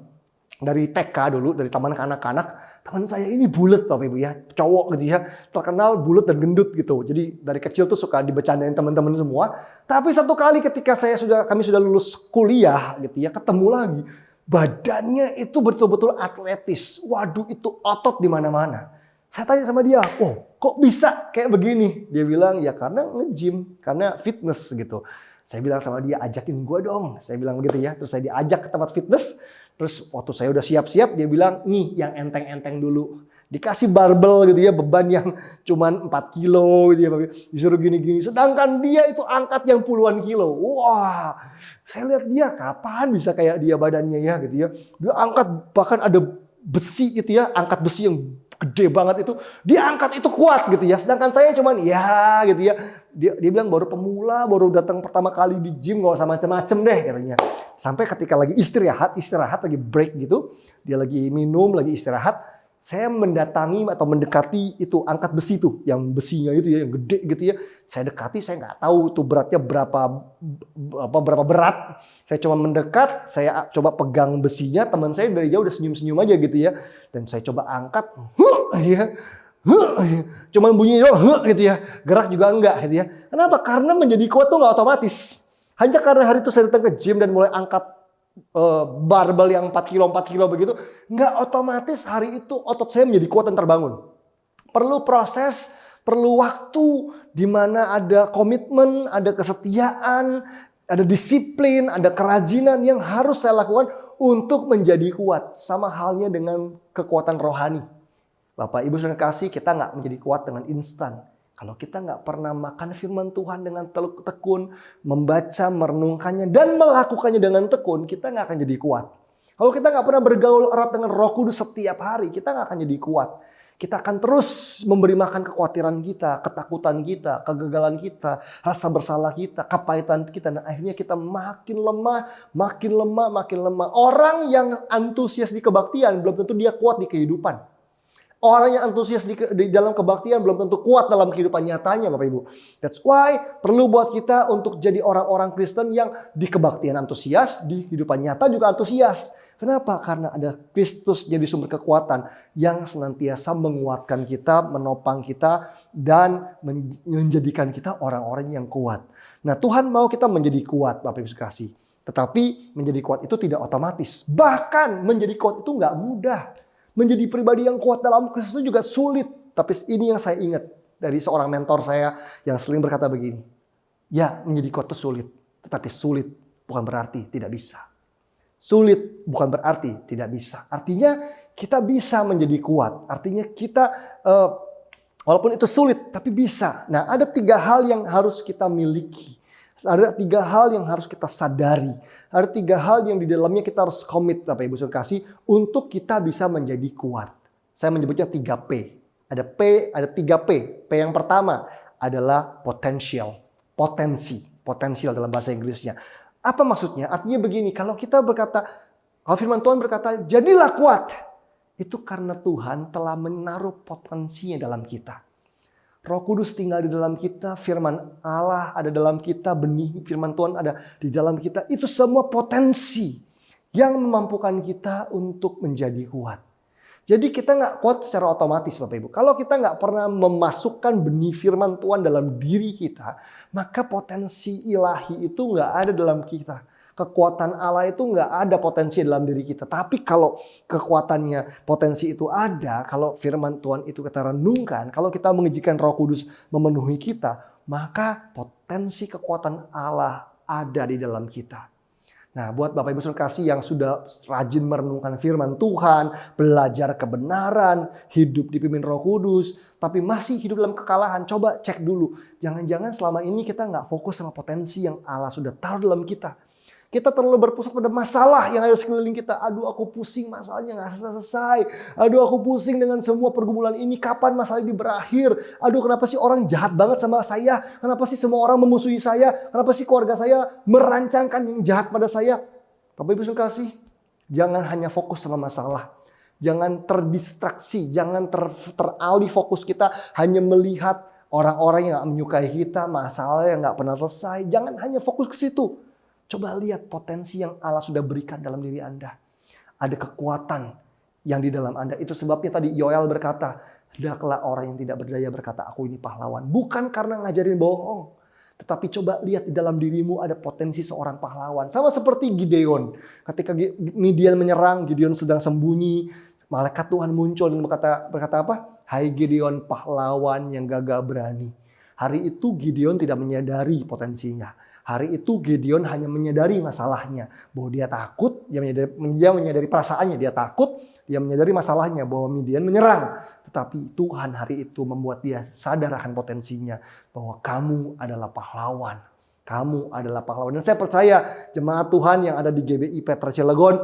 dari TK dulu, dari taman kanak-kanak. Teman saya ini bulet Bapak Ibu ya, cowok gitu ya, terkenal bulet dan gendut gitu. Jadi dari kecil tuh suka dibecandain teman-teman semua. Tapi satu kali ketika kami sudah lulus kuliah gitu ya, ketemu lagi. Badannya itu betul-betul atletis. Waduh, itu otot di mana-mana. Saya tanya sama dia, "Oh, kok bisa kayak begini?" Dia bilang, "Ya karena nge-gym, karena fitness gitu." Saya bilang sama dia, "Ajakin gue dong." Saya bilang begitu ya. Terus saya diajak ke tempat fitness. Terus waktu saya udah siap-siap, dia bilang, "Nih yang enteng-enteng dulu." Dikasih barbel gitu ya, beban yang cuman 4 kilo gitu ya. Disuruh gini-gini. Sedangkan dia itu angkat yang puluhan kilo. Wah, saya lihat dia kapan bisa kayak dia badannya ya gitu ya. Dia angkat bahkan ada besi gitu ya, angkat besi yang gede banget itu, dia angkat itu kuat gitu ya. Sedangkan saya cuman ya gitu ya. Dia bilang baru pemula, baru datang pertama kali di gym, gak usah macem-macem deh katanya. Sampai ketika lagi istirahat lagi break gitu, dia lagi minum, lagi istirahat, saya mendatangi atau mendekati itu angkat besi tuh, yang besinya itu ya, yang gede gitu ya. Saya dekati, saya nggak tahu tuh beratnya berapa berat. Saya cuma mendekat, saya coba pegang besinya, teman saya dari jauh udah senyum-senyum aja gitu ya. Dan saya coba angkat, cuman bunyi doang gitu ya, gerak juga enggak gitu ya. Kenapa? Karena menjadi kuat tuh nggak otomatis. Hanya karena hari itu saya datang ke gym dan mulai angkat barbel yang 4 kilo begitu, nggak otomatis hari itu otot saya menjadi kuat dan terbangun. Perlu proses, perlu waktu di mana ada komitmen, ada kesetiaan, ada disiplin, ada kerajinan yang harus saya lakukan untuk menjadi kuat. Sama halnya dengan kekuatan rohani. Bapak Ibu saudara kasih, kita nggak menjadi kuat dengan instan. Kalau kita nggak pernah makan firman Tuhan dengan tekun, membaca, merenungkannya, dan melakukannya dengan tekun, kita nggak akan jadi kuat. Kalau kita nggak pernah bergaul erat dengan Roh Kudus setiap hari, kita nggak akan jadi kuat. Kita akan terus memberi makan kekhawatiran kita, ketakutan kita, kegagalan kita, rasa bersalah kita, kepahitan kita. Dan akhirnya kita makin lemah. Orang yang antusias di kebaktian belum tentu dia kuat di kehidupan. Orang yang antusias di dalam kebaktian belum tentu kuat dalam kehidupan nyatanya, Bapak Ibu. That's why perlu buat kita untuk jadi orang-orang Kristen yang di kebaktian antusias, di kehidupan nyata juga antusias. Kenapa? Karena ada Kristus jadi sumber kekuatan yang senantiasa menguatkan kita, menopang kita, dan menjadikan kita orang-orang yang kuat. Nah, Tuhan mau kita menjadi kuat, Bapak Ibu kasih. Tetapi menjadi kuat itu tidak otomatis. Bahkan menjadi kuat itu nggak mudah. Menjadi pribadi yang kuat dalam Kristus itu juga sulit. Tapi ini yang saya ingat dari seorang mentor saya yang sering berkata begini. Ya, menjadi kuat itu sulit. Tetapi sulit bukan berarti tidak bisa. Sulit bukan berarti tidak bisa. Artinya kita bisa menjadi kuat. Artinya kita, walaupun itu sulit, tapi bisa. Nah, ada 3 hal yang harus kita miliki. Ada 3 hal yang harus kita sadari. Ada 3 hal yang di dalamnya kita harus komit, Bapak Ibu saudara kasih, untuk kita bisa menjadi kuat. Saya menyebutnya 3P. Ada 3P. P yang pertama adalah potential. Potensial dalam bahasa Inggrisnya. Apa maksudnya? Artinya begini, kalau firman Tuhan berkata, jadilah kuat. Itu karena Tuhan telah menaruh potensinya dalam kita. Roh Kudus tinggal di dalam kita, firman Allah ada dalam kita, benih firman Tuhan ada di dalam kita. Itu semua potensi yang memampukan kita untuk menjadi kuat. Jadi kita nggak kuat secara otomatis, Bapak Ibu. Kalau kita nggak pernah memasukkan benih firman Tuhan dalam diri kita, maka potensi ilahi itu nggak ada dalam kita. Kekuatan Allah itu nggak ada potensi dalam diri kita. Tapi kalau kekuatannya, potensi itu ada, kalau firman Tuhan itu kita renungkan, kalau kita mengizinkan Roh Kudus memenuhi kita, maka potensi kekuatan Allah ada di dalam kita. Nah, buat Bapak Ibu saudara kasih yang sudah rajin merenungkan firman Tuhan, belajar kebenaran, hidup dipimpin Roh Kudus, tapi masih hidup dalam kekalahan, coba cek dulu. Jangan-jangan selama ini kita nggak fokus sama potensi yang Allah sudah taruh dalam kita. Kita terlalu berpusat pada masalah yang ada di sekeliling kita. Aduh, aku pusing, masalahnya nggak selesai. Aduh, aku pusing dengan semua pergumulan ini. Kapan masalah ini berakhir? Aduh, kenapa sih orang jahat banget sama saya? Kenapa sih semua orang memusuhi saya? Kenapa sih keluarga saya merancangkan yang jahat pada saya? Bapak Ibu saudara kasih, jangan hanya fokus sama masalah. Jangan terdistraksi, jangan teralih fokus kita hanya melihat Orang-orang yang gak menyukai kita, masalah yang gak pernah selesai. Jangan hanya fokus ke situ. Coba lihat potensi yang Allah sudah berikan dalam diri Anda. Ada kekuatan yang di dalam Anda. Itu sebabnya tadi Yoel berkata, hendaklah orang yang tidak berdaya berkata, aku ini pahlawan. Bukan karena ngajarin bohong. Tetapi coba lihat di dalam dirimu ada potensi seorang pahlawan. Sama seperti Gideon. Ketika Midian menyerang, Gideon sedang sembunyi. Malaikat Tuhan muncul dan berkata apa? Hai Gideon, pahlawan yang gagah berani. Hari itu Gideon tidak menyadari potensinya. Hari itu Gideon hanya menyadari masalahnya. Bahwa dia takut, dia menyadari perasaannya, dia takut. Dia menyadari masalahnya bahwa Midian menyerang. Tetapi Tuhan hari itu membuat dia sadar akan potensinya. Bahwa kamu adalah pahlawan. Kamu adalah pahlawan. Dan saya percaya jemaat Tuhan yang ada di GBI Petra Cilegon,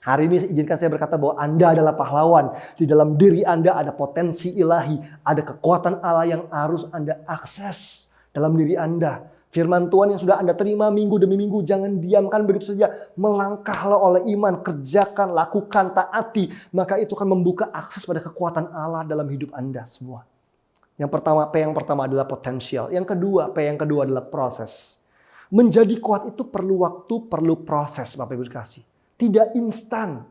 hari ini izinkan saya berkata bahwa Anda adalah pahlawan. Di dalam diri Anda ada potensi ilahi. Ada kekuatan Allah yang harus Anda akses dalam diri Anda. Firman Tuhan yang sudah Anda terima minggu demi minggu, jangan diamkan begitu saja. Melangkahlah oleh iman, kerjakan, lakukan, taati. Maka itu akan membuka akses pada kekuatan Allah dalam hidup Anda semua. Yang pertama adalah potensial. Yang kedua adalah proses. Menjadi kuat itu perlu waktu, perlu proses, Bapak Ibu kasih. Tidak instan.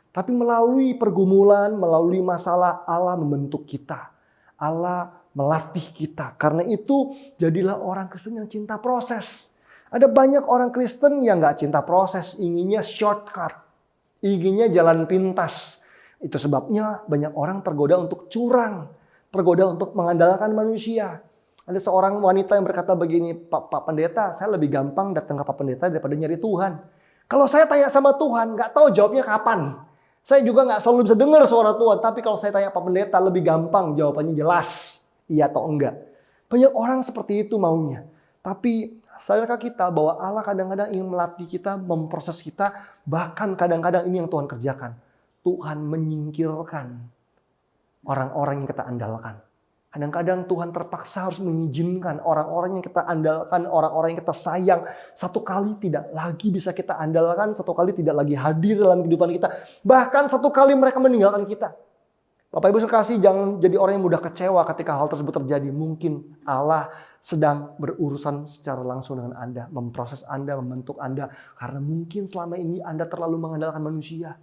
Tapi melalui pergumulan, melalui masalah, Allah membentuk kita. Allah melatih kita. Karena itu jadilah orang Kristen yang cinta proses. Ada banyak orang Kristen yang gak cinta proses. Inginnya shortcut. Inginnya jalan pintas. Itu sebabnya banyak orang tergoda untuk curang. Tergoda untuk mengandalkan manusia. Ada seorang wanita yang berkata begini, Pak Pendeta, saya lebih gampang datang ke Pak Pendeta daripada nyari Tuhan. Kalau saya tanya sama Tuhan, gak tahu jawabnya kapan. Saya juga gak selalu bisa dengar suara Tuhan. Tapi kalau saya tanya Pak Pendeta, lebih gampang jawabannya jelas. Iya atau enggak. Banyak orang seperti itu maunya. Tapi sadarkah kita bahwa Allah kadang-kadang ingin melatih kita, memproses kita. Bahkan kadang-kadang ini yang Tuhan kerjakan. Tuhan menyingkirkan orang-orang yang kita andalkan. Kadang-kadang Tuhan terpaksa harus mengizinkan orang-orang yang kita andalkan, orang-orang yang kita sayang. Satu kali tidak lagi bisa kita andalkan, satu kali tidak lagi hadir dalam kehidupan kita. Bahkan satu kali mereka meninggalkan kita. Bapak Ibu sekasih, jangan jadi orang yang mudah kecewa ketika hal tersebut terjadi. Mungkin Allah sedang berurusan secara langsung dengan Anda. Memproses Anda, membentuk Anda. Karena mungkin selama ini Anda terlalu mengandalkan manusia.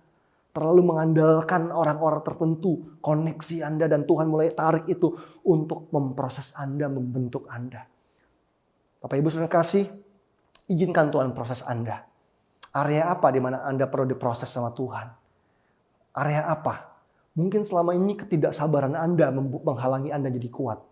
Terlalu mengandalkan orang-orang tertentu. Koneksi Anda dan Tuhan mulai tarik itu untuk memproses Anda, membentuk Anda. Bapak Ibu sekasih, izinkan Tuhan proses Anda. Area apa di mana Anda perlu diproses sama Tuhan? Area apa? Mungkin selama ini ketidaksabaran Anda menghalangi Anda jadi kuat.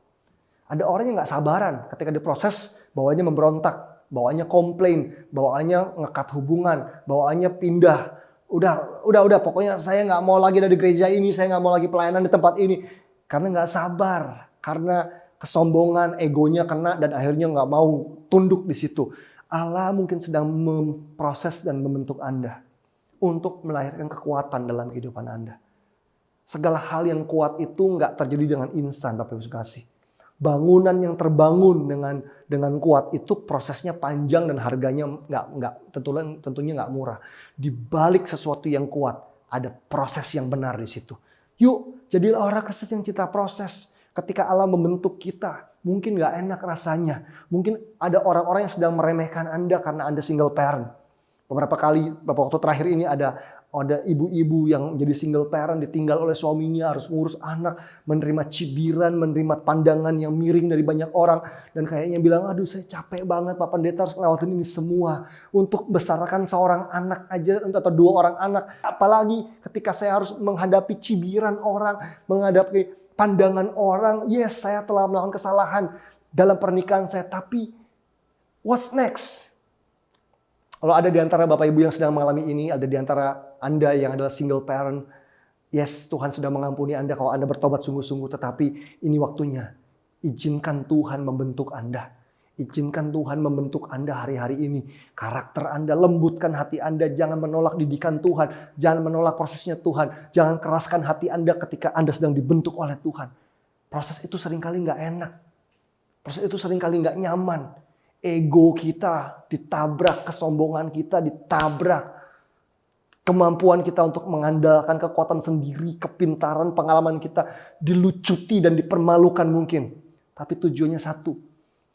Ada orang yang gak sabaran ketika diproses, bawaannya memberontak, bawaannya komplain, bawaannya ngekat hubungan, bawaannya pindah. Udah, pokoknya saya gak mau lagi ada di gereja ini, saya gak mau lagi pelayanan di tempat ini. Karena gak sabar, karena kesombongan, egonya kena dan akhirnya gak mau tunduk di situ. Allah mungkin sedang memproses dan membentuk Anda untuk melahirkan kekuatan dalam kehidupan Anda. Segala hal yang kuat itu nggak terjadi dengan instan, Bapak Ibu sekasih. Bangunan yang terbangun dengan kuat itu prosesnya panjang dan harganya tentunya nggak murah. Di balik sesuatu yang kuat ada proses yang benar di situ. Yuk, jadilah orang Kristen yang cinta proses. Ketika Allah membentuk kita, mungkin nggak enak rasanya. Mungkin ada orang-orang yang sedang meremehkan Anda karena Anda single parent. Beberapa waktu terakhir ini ada ibu-ibu yang jadi single parent, ditinggal oleh suaminya, harus ngurus anak, menerima cibiran, menerima pandangan yang miring dari banyak orang. Dan kayaknya bilang, aduh saya capek banget Pak Pendeta harus ngelewatin ini semua. Untuk besarkan seorang anak aja atau 2 orang anak. Apalagi ketika saya harus menghadapi cibiran orang, menghadapi pandangan orang. Yes, saya telah melakukan kesalahan dalam pernikahan saya. Tapi what's next? Kalau ada di antara Bapak Ibu yang sedang mengalami ini, ada di antara Anda yang adalah single parent, yes, Tuhan sudah mengampuni Anda kalau Anda bertobat sungguh-sungguh, tetapi ini waktunya. Izinkan Tuhan membentuk Anda. Izinkan Tuhan membentuk Anda hari-hari ini. Karakter Anda, lembutkan hati Anda, jangan menolak didikan Tuhan, jangan menolak prosesnya Tuhan, jangan keraskan hati Anda ketika Anda sedang dibentuk oleh Tuhan. Proses itu seringkali nggak enak. Proses itu seringkali nggak nyaman. Ego kita ditabrak, kesombongan kita ditabrak. Kemampuan kita untuk mengandalkan kekuatan sendiri, kepintaran, pengalaman kita dilucuti dan dipermalukan mungkin. Tapi tujuannya satu.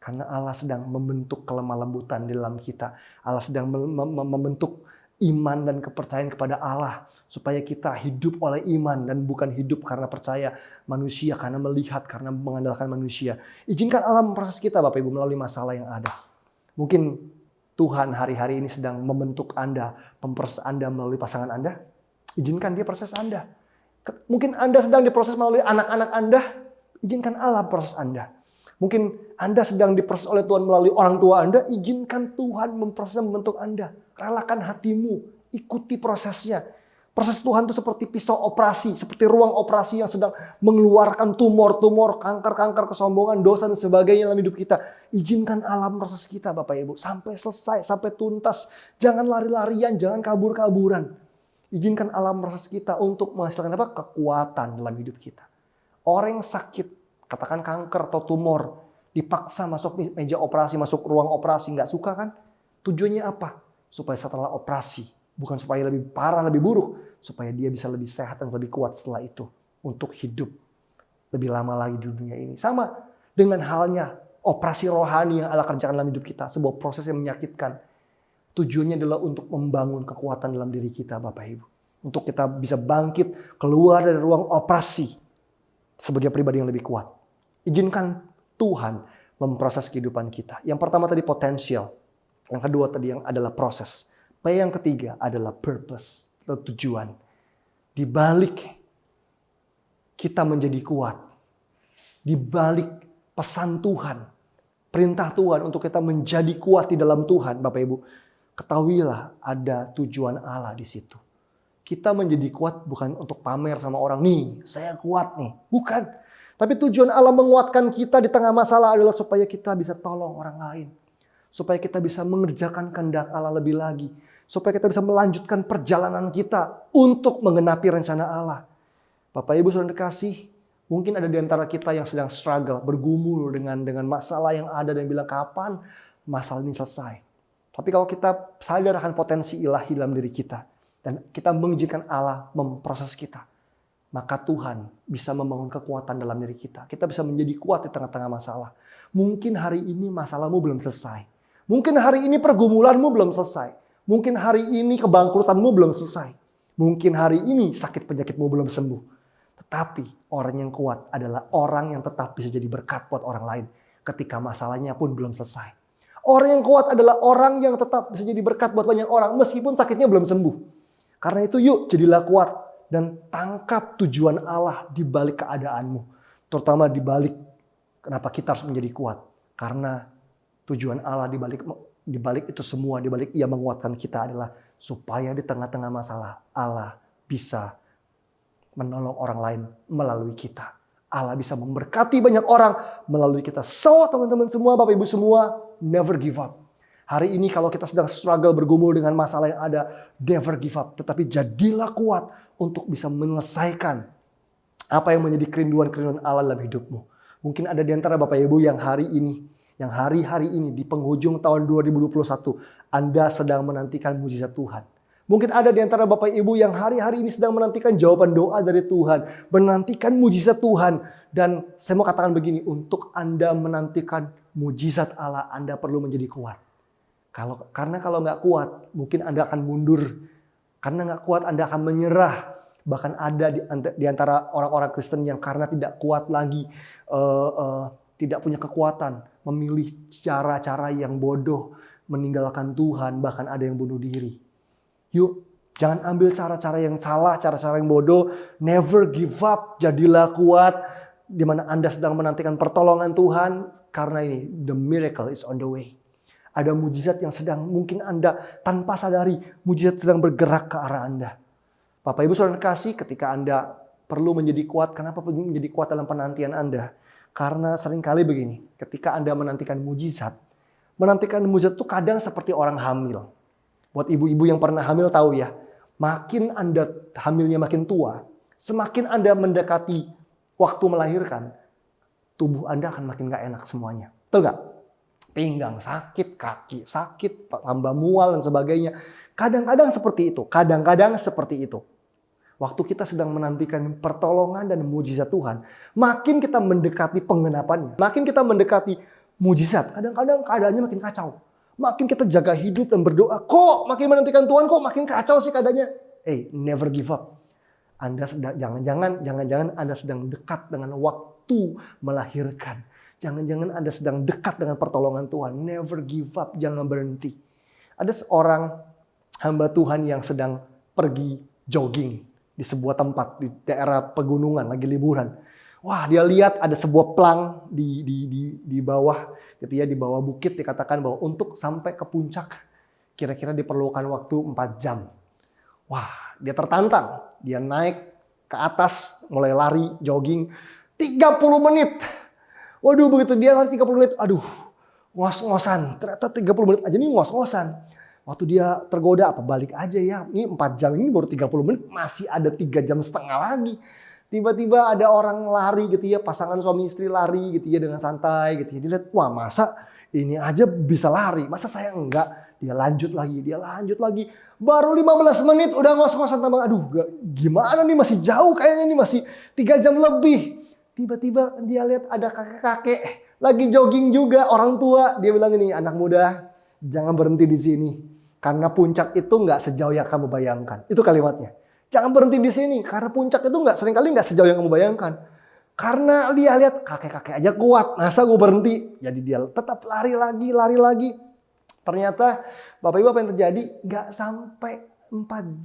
Karena Allah sedang membentuk kelemah lembutan di dalam kita. Allah sedang membentuk iman dan kepercayaan kepada Allah. Supaya kita hidup oleh iman dan bukan hidup karena percaya manusia, karena melihat, karena mengandalkan manusia. Izinkan Allah memproses kita Bapak Ibu melalui masalah yang ada. Mungkin Tuhan hari-hari ini sedang membentuk Anda, memproses Anda melalui pasangan Anda. Izinkan Dia proses Anda. Mungkin Anda sedang diproses melalui anak-anak Anda. Izinkan Allah proses Anda. Mungkin Anda sedang diproses oleh Tuhan melalui orang tua Anda. Izinkan Tuhan memproses dan membentuk Anda. Relakan hatimu. Ikuti prosesnya. Proses Tuhan itu seperti pisau operasi. Seperti ruang operasi yang sedang mengeluarkan tumor-tumor, kanker-kanker, kesombongan, dosa, dan sebagainya dalam hidup kita. Izinkan alam proses kita Bapak Ibu. Sampai selesai, sampai tuntas. Jangan lari-larian, jangan kabur-kaburan. Izinkan alam proses kita untuk menghasilkan apa? Kekuatan dalam hidup kita. Orang yang sakit, katakan kanker atau tumor, dipaksa masuk meja operasi, masuk ruang operasi, nggak suka kan? Tujuannya apa? Supaya setelah operasi, bukan supaya lebih parah, lebih buruk, supaya dia bisa lebih sehat dan lebih kuat setelah itu untuk hidup lebih lama lagi di dunia ini. Sama dengan halnya operasi rohani yang Allah kerjakan dalam hidup kita, sebuah proses yang menyakitkan. Tujuannya adalah untuk membangun kekuatan dalam diri kita Bapak Ibu. Untuk kita bisa bangkit, keluar dari ruang operasi sebagai pribadi yang lebih kuat. Izinkan Tuhan memproses kehidupan kita. Yang pertama tadi potensial. Yang kedua tadi yang adalah proses. Yang ketiga adalah purpose atau tujuan. Di balik kita menjadi kuat. Di balik pesan Tuhan. Perintah Tuhan untuk kita menjadi kuat di dalam Tuhan. Bapak Ibu, ketahuilah ada tujuan Allah di situ. Kita menjadi kuat bukan untuk pamer sama orang. Nih, saya kuat nih. Bukan. Tapi tujuan Allah menguatkan kita di tengah masalah adalah supaya kita bisa tolong orang lain. Supaya kita bisa mengerjakan kehendak Allah lebih lagi. Supaya kita bisa melanjutkan perjalanan kita untuk menggenapi rencana Allah. Bapak Ibu saudara kasih, mungkin ada di antara kita yang sedang struggle, bergumul dengan masalah yang ada dan bilang kapan masalah ini selesai. Tapi kalau kita sadar akan potensi ilahi dalam diri kita dan kita mengizinkan Allah memproses kita, maka Tuhan bisa membangun kekuatan dalam diri kita. Kita bisa menjadi kuat di tengah-tengah masalah. Mungkin hari ini masalahmu belum selesai. Mungkin hari ini pergumulanmu belum selesai. Mungkin hari ini kebangkrutanmu belum selesai. Mungkin hari ini sakit penyakitmu belum sembuh. Tetapi orang yang kuat adalah orang yang tetap bisa jadi berkat buat orang lain ketika masalahnya pun belum selesai. Orang yang kuat adalah orang yang tetap bisa jadi berkat buat banyak orang meskipun sakitnya belum sembuh. Karena itu yuk jadilah kuat. Dan tangkap tujuan Allah di balik keadaanmu. Terutama di balik kenapa kita harus menjadi kuat. Karena tujuan Allah di balik itu semua, di balik Ia menguatkan kita adalah supaya di tengah-tengah masalah Allah bisa menolong orang lain melalui kita. Allah bisa memberkati banyak orang melalui kita. So teman-teman semua, Bapak Ibu semua, never give up. Hari ini kalau kita sedang struggle bergumul dengan masalah yang ada, never give up. Tetapi jadilah kuat untuk bisa menyelesaikan apa yang menjadi kerinduan-kerinduan Allah dalam hidupmu. Mungkin ada di antara Bapak Ibu yang hari ini, yang hari-hari ini di penghujung tahun 2021, Anda sedang menantikan mujizat Tuhan. Mungkin ada di antara Bapak Ibu yang hari-hari ini sedang menantikan jawaban doa dari Tuhan, menantikan mujizat Tuhan. Dan saya mau katakan begini, untuk Anda menantikan mujizat Allah, Anda perlu menjadi kuat. Karena kalau nggak kuat, mungkin Anda akan mundur. Karena nggak kuat, Anda akan menyerah. Bahkan ada di antara orang-orang Kristen yang karena tidak kuat lagi, tidak punya kekuatan, memilih cara-cara yang bodoh, meninggalkan Tuhan, bahkan ada yang bunuh diri. Yuk, jangan ambil cara-cara yang salah, cara-cara yang bodoh. Never give up, jadilah kuat. Di mana Anda sedang menantikan pertolongan Tuhan, karena ini, the miracle is on the way. Ada mujizat yang sedang mungkin Anda tanpa sadari, mujizat sedang bergerak ke arah Anda. Bapak Ibu saudara kasih, ketika Anda perlu menjadi kuat, kenapa perlu menjadi kuat dalam penantian Anda? Karena seringkali begini, ketika Anda menantikan mujizat itu kadang seperti orang hamil. Buat ibu-ibu yang pernah hamil tahu ya, makin Anda hamilnya makin tua, semakin Anda mendekati waktu melahirkan, tubuh Anda akan makin gak enak semuanya. Betul gak? Pinggang sakit, kaki sakit, tambah mual dan sebagainya. Kadang-kadang seperti itu. waktu kita sedang menantikan pertolongan dan mujizat Tuhan, makin kita mendekati penggenapannya, makin kita mendekati mujizat, kadang-kadang keadaannya makin kacau. Makin kita jaga hidup dan berdoa, kok makin menantikan Tuhan, kok makin kacau sih keadaannya. Never give up. Anda jangan-jangan Anda sedang dekat dengan waktu melahirkan. Jangan-jangan Anda sedang dekat dengan pertolongan Tuhan. Never give up, jangan berhenti. Ada seorang hamba Tuhan yang sedang pergi jogging di sebuah tempat di daerah pegunungan, lagi liburan. Wah, dia lihat ada sebuah plang di bawah gitu ya, di bawah bukit, dikatakan bahwa untuk sampai ke puncak kira-kira diperlukan waktu 4 jam. Wah, dia tertantang. Dia naik ke atas, mulai lari, jogging 30 menit. Waduh, begitu dia lari 30 menit, aduh, ngos-ngosan. Ternyata 30 menit aja nih ngos-ngosan. Waktu dia tergoda, apa balik aja ya. Ini 4 jam, ini baru 30 menit, masih ada 3,5 jam lagi. Tiba-tiba ada orang lari gitu ya, pasangan suami istri lari gitu ya dengan santai gitu ya. Dia lihat, wah masa ini aja bisa lari, masa saya enggak? Dia lanjut lagi. Baru 15 menit udah ngos-ngosan tambah. Aduh, gimana nih, masih jauh kayaknya nih, masih 3 jam lebih. Tiba-tiba dia lihat ada kakek-kakek lagi jogging juga, orang tua. Dia bilang ini, anak muda, jangan berhenti di sini. Karena puncak itu nggak sejauh yang kamu bayangkan. Itu kalimatnya. Jangan berhenti di sini, karena puncak itu seringkali nggak sejauh yang kamu bayangkan. Karena dia lihat kakek-kakek aja kuat, masa gue berhenti? Jadi dia tetap lari lagi. Ternyata Bapak Ibu apa yang terjadi? Nggak sampai 4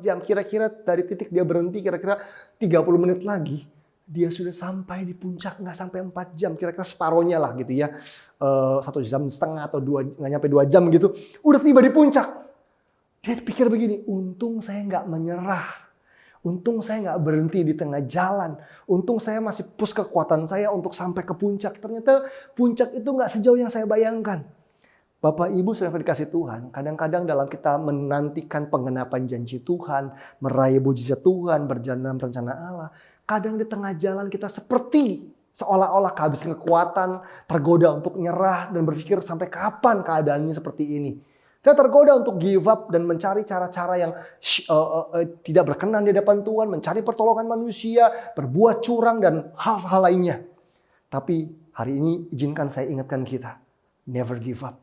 jam. Kira-kira dari titik dia berhenti, kira-kira 30 menit lagi, dia sudah sampai di puncak, nggak sampai 4 jam. Kira-kira separohnya lah gitu ya. 1,5 jam atau 2, nggak nyampe 2 jam gitu. Udah tiba di puncak. Dia pikir begini, untung saya nggak menyerah. Untung saya nggak berhenti di tengah jalan. Untung saya masih push kekuatan saya untuk sampai ke puncak. Ternyata puncak itu nggak sejauh yang saya bayangkan. Bapak Ibu sudah dikasih Tuhan, kadang-kadang dalam kita menantikan penggenapan janji Tuhan, meraih mujizat Tuhan, berjalan dalam rencana Allah, kadang di tengah jalan kita seperti seolah-olah kehabisan kekuatan, tergoda untuk nyerah dan berpikir sampai kapan keadaannya seperti ini. Kita tergoda untuk give up dan mencari cara-cara yang tidak berkenan di hadapan Tuhan, mencari pertolongan manusia, berbuat curang dan hal-hal lainnya. Tapi hari ini izinkan saya ingatkan kita, never give up.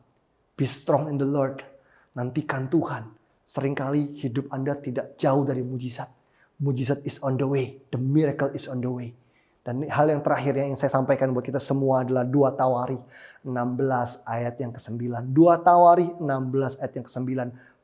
Be strong in the Lord. Nantikan Tuhan. Seringkali hidup Anda tidak jauh dari mujizat. Mujizat is on the way. The miracle is on the way. Dan hal yang terakhir yang ingin saya sampaikan buat kita semua adalah 2 Tawari 16 ayat yang ke-9. 2 Tawari 16 ayat yang ke-9.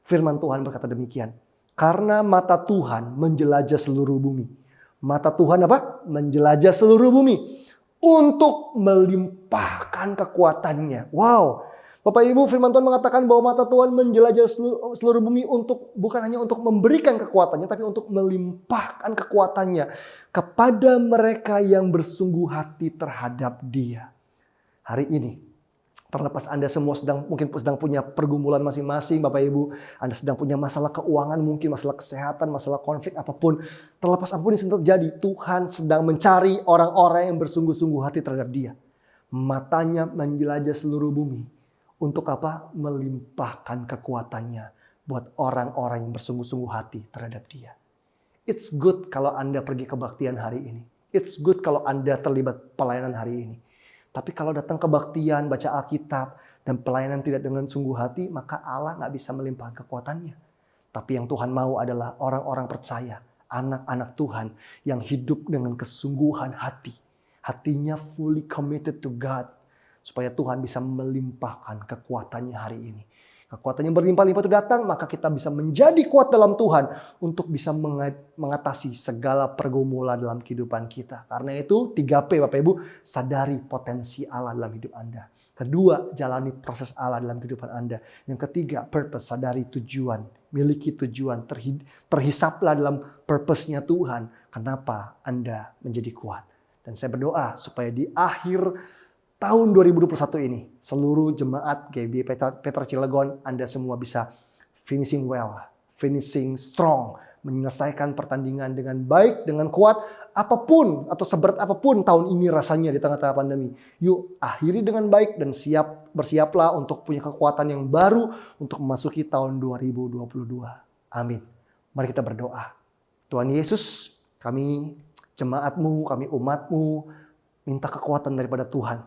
Firman Tuhan berkata demikian. Karena mata Tuhan menjelajah seluruh bumi. Mata Tuhan apa? Menjelajah seluruh bumi. Untuk melimpahkan kekuatannya. Wow. Bapak Ibu, firman Tuhan mengatakan bahwa mata Tuhan menjelajah seluruh bumi untuk bukan hanya untuk memberikan kekuatannya, tapi untuk melimpahkan kekuatannya kepada mereka yang bersungguh hati terhadap Dia. Hari ini, terlepas Anda semua mungkin sedang punya pergumulan masing-masing, Bapak Ibu, Anda sedang punya masalah keuangan, mungkin masalah kesehatan, masalah konflik apapun, terlepas apapun yang terjadi, Tuhan sedang mencari orang-orang yang bersungguh-sungguh hati terhadap Dia. Matanya menjelajah seluruh bumi. Untuk apa? Melimpahkan kekuatannya buat orang-orang yang bersungguh-sungguh hati terhadap Dia. It's good kalau Anda pergi kebaktian hari ini. It's good kalau Anda terlibat pelayanan hari ini. Tapi kalau datang kebaktian, baca Alkitab, dan pelayanan tidak dengan sungguh hati, maka Allah nggak bisa melimpahkan kekuatannya. Tapi yang Tuhan mau adalah orang-orang percaya, anak-anak Tuhan yang hidup dengan kesungguhan hati. Hatinya fully committed to God. Supaya Tuhan bisa melimpahkan kekuatannya hari ini. Kekuatan yang berlimpah-limpah itu datang, maka kita bisa menjadi kuat dalam Tuhan untuk bisa mengatasi segala pergumulan dalam kehidupan kita. Karena itu 3P Bapak Ibu, sadari potensi Allah dalam hidup Anda. Kedua, jalani proses Allah dalam kehidupan Anda. Yang ketiga, purpose, sadari tujuan. Miliki tujuan, terhisaplah dalam purpose-nya Tuhan. Kenapa Anda menjadi kuat. Dan saya berdoa supaya di akhir tahun 2021 ini, seluruh jemaat GBI Petra Cilegon, Anda semua bisa finishing well, finishing strong, menyelesaikan pertandingan dengan baik, dengan kuat, apapun atau seberat apapun tahun ini rasanya di tengah-tengah pandemi. Yuk akhiri dengan baik dan bersiaplah untuk punya kekuatan yang baru untuk memasuki tahun 2022. Amin. Mari kita berdoa. Tuhan Yesus, kami jemaat-Mu, kami umat-Mu, minta kekuatan daripada Tuhan.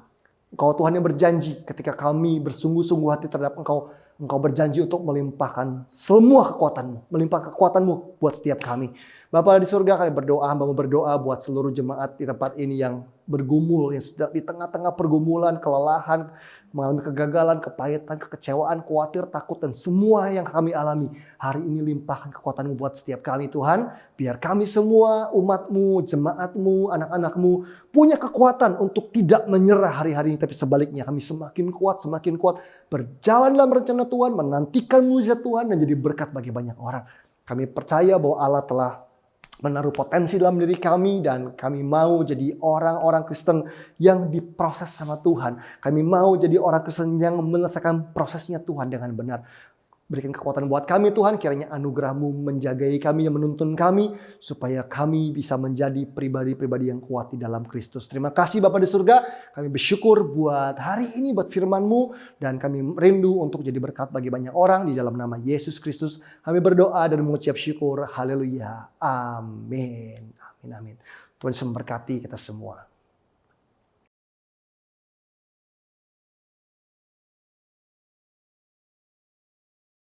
Engkau Tuhan yang berjanji ketika kami bersungguh-sungguh hati terhadap Engkau, Engkau berjanji untuk melimpahkan semua kekuatan-Mu, melimpahkan kekuatan-Mu buat setiap kami. Bapa di surga, kami berdoa, hamba-Mu berdoa buat seluruh jemaat di tempat ini yang bergumul, yang sedang di tengah-tengah pergumulan, kelelahan, mengalami kegagalan, kepahitan, kekecewaan, khawatir, takut, dan semua yang kami alami. Hari ini limpahkan kekuatan-Mu buat setiap kami Tuhan. Biar kami semua, umat-Mu, jemaat-Mu, anak-anak-Mu punya kekuatan untuk tidak menyerah hari-hari ini. Tapi sebaliknya kami semakin kuat berjalan dalam rencana Tuhan, menantikan mujizat Tuhan dan jadi berkat bagi banyak orang. Kami percaya bahwa Allah telah menaruh potensi dalam diri kami dan kami mau jadi orang-orang Kristen yang diproses sama Tuhan. Kami mau jadi orang Kristen yang menyelesaikan prosesnya Tuhan dengan benar. Berikan kekuatan buat kami Tuhan, kiranya anugerah-Mu menjagai kami, yang menuntun kami, supaya kami bisa menjadi pribadi-pribadi yang kuat di dalam Kristus. Terima kasih Bapa di surga, kami bersyukur buat hari ini, buat firman-Mu, dan kami rindu untuk jadi berkat bagi banyak orang. Di dalam nama Yesus Kristus kami berdoa dan mengucap syukur. Haleluya. Amin. Amin. Amin. Tuhan Yesus memberkati kita semua.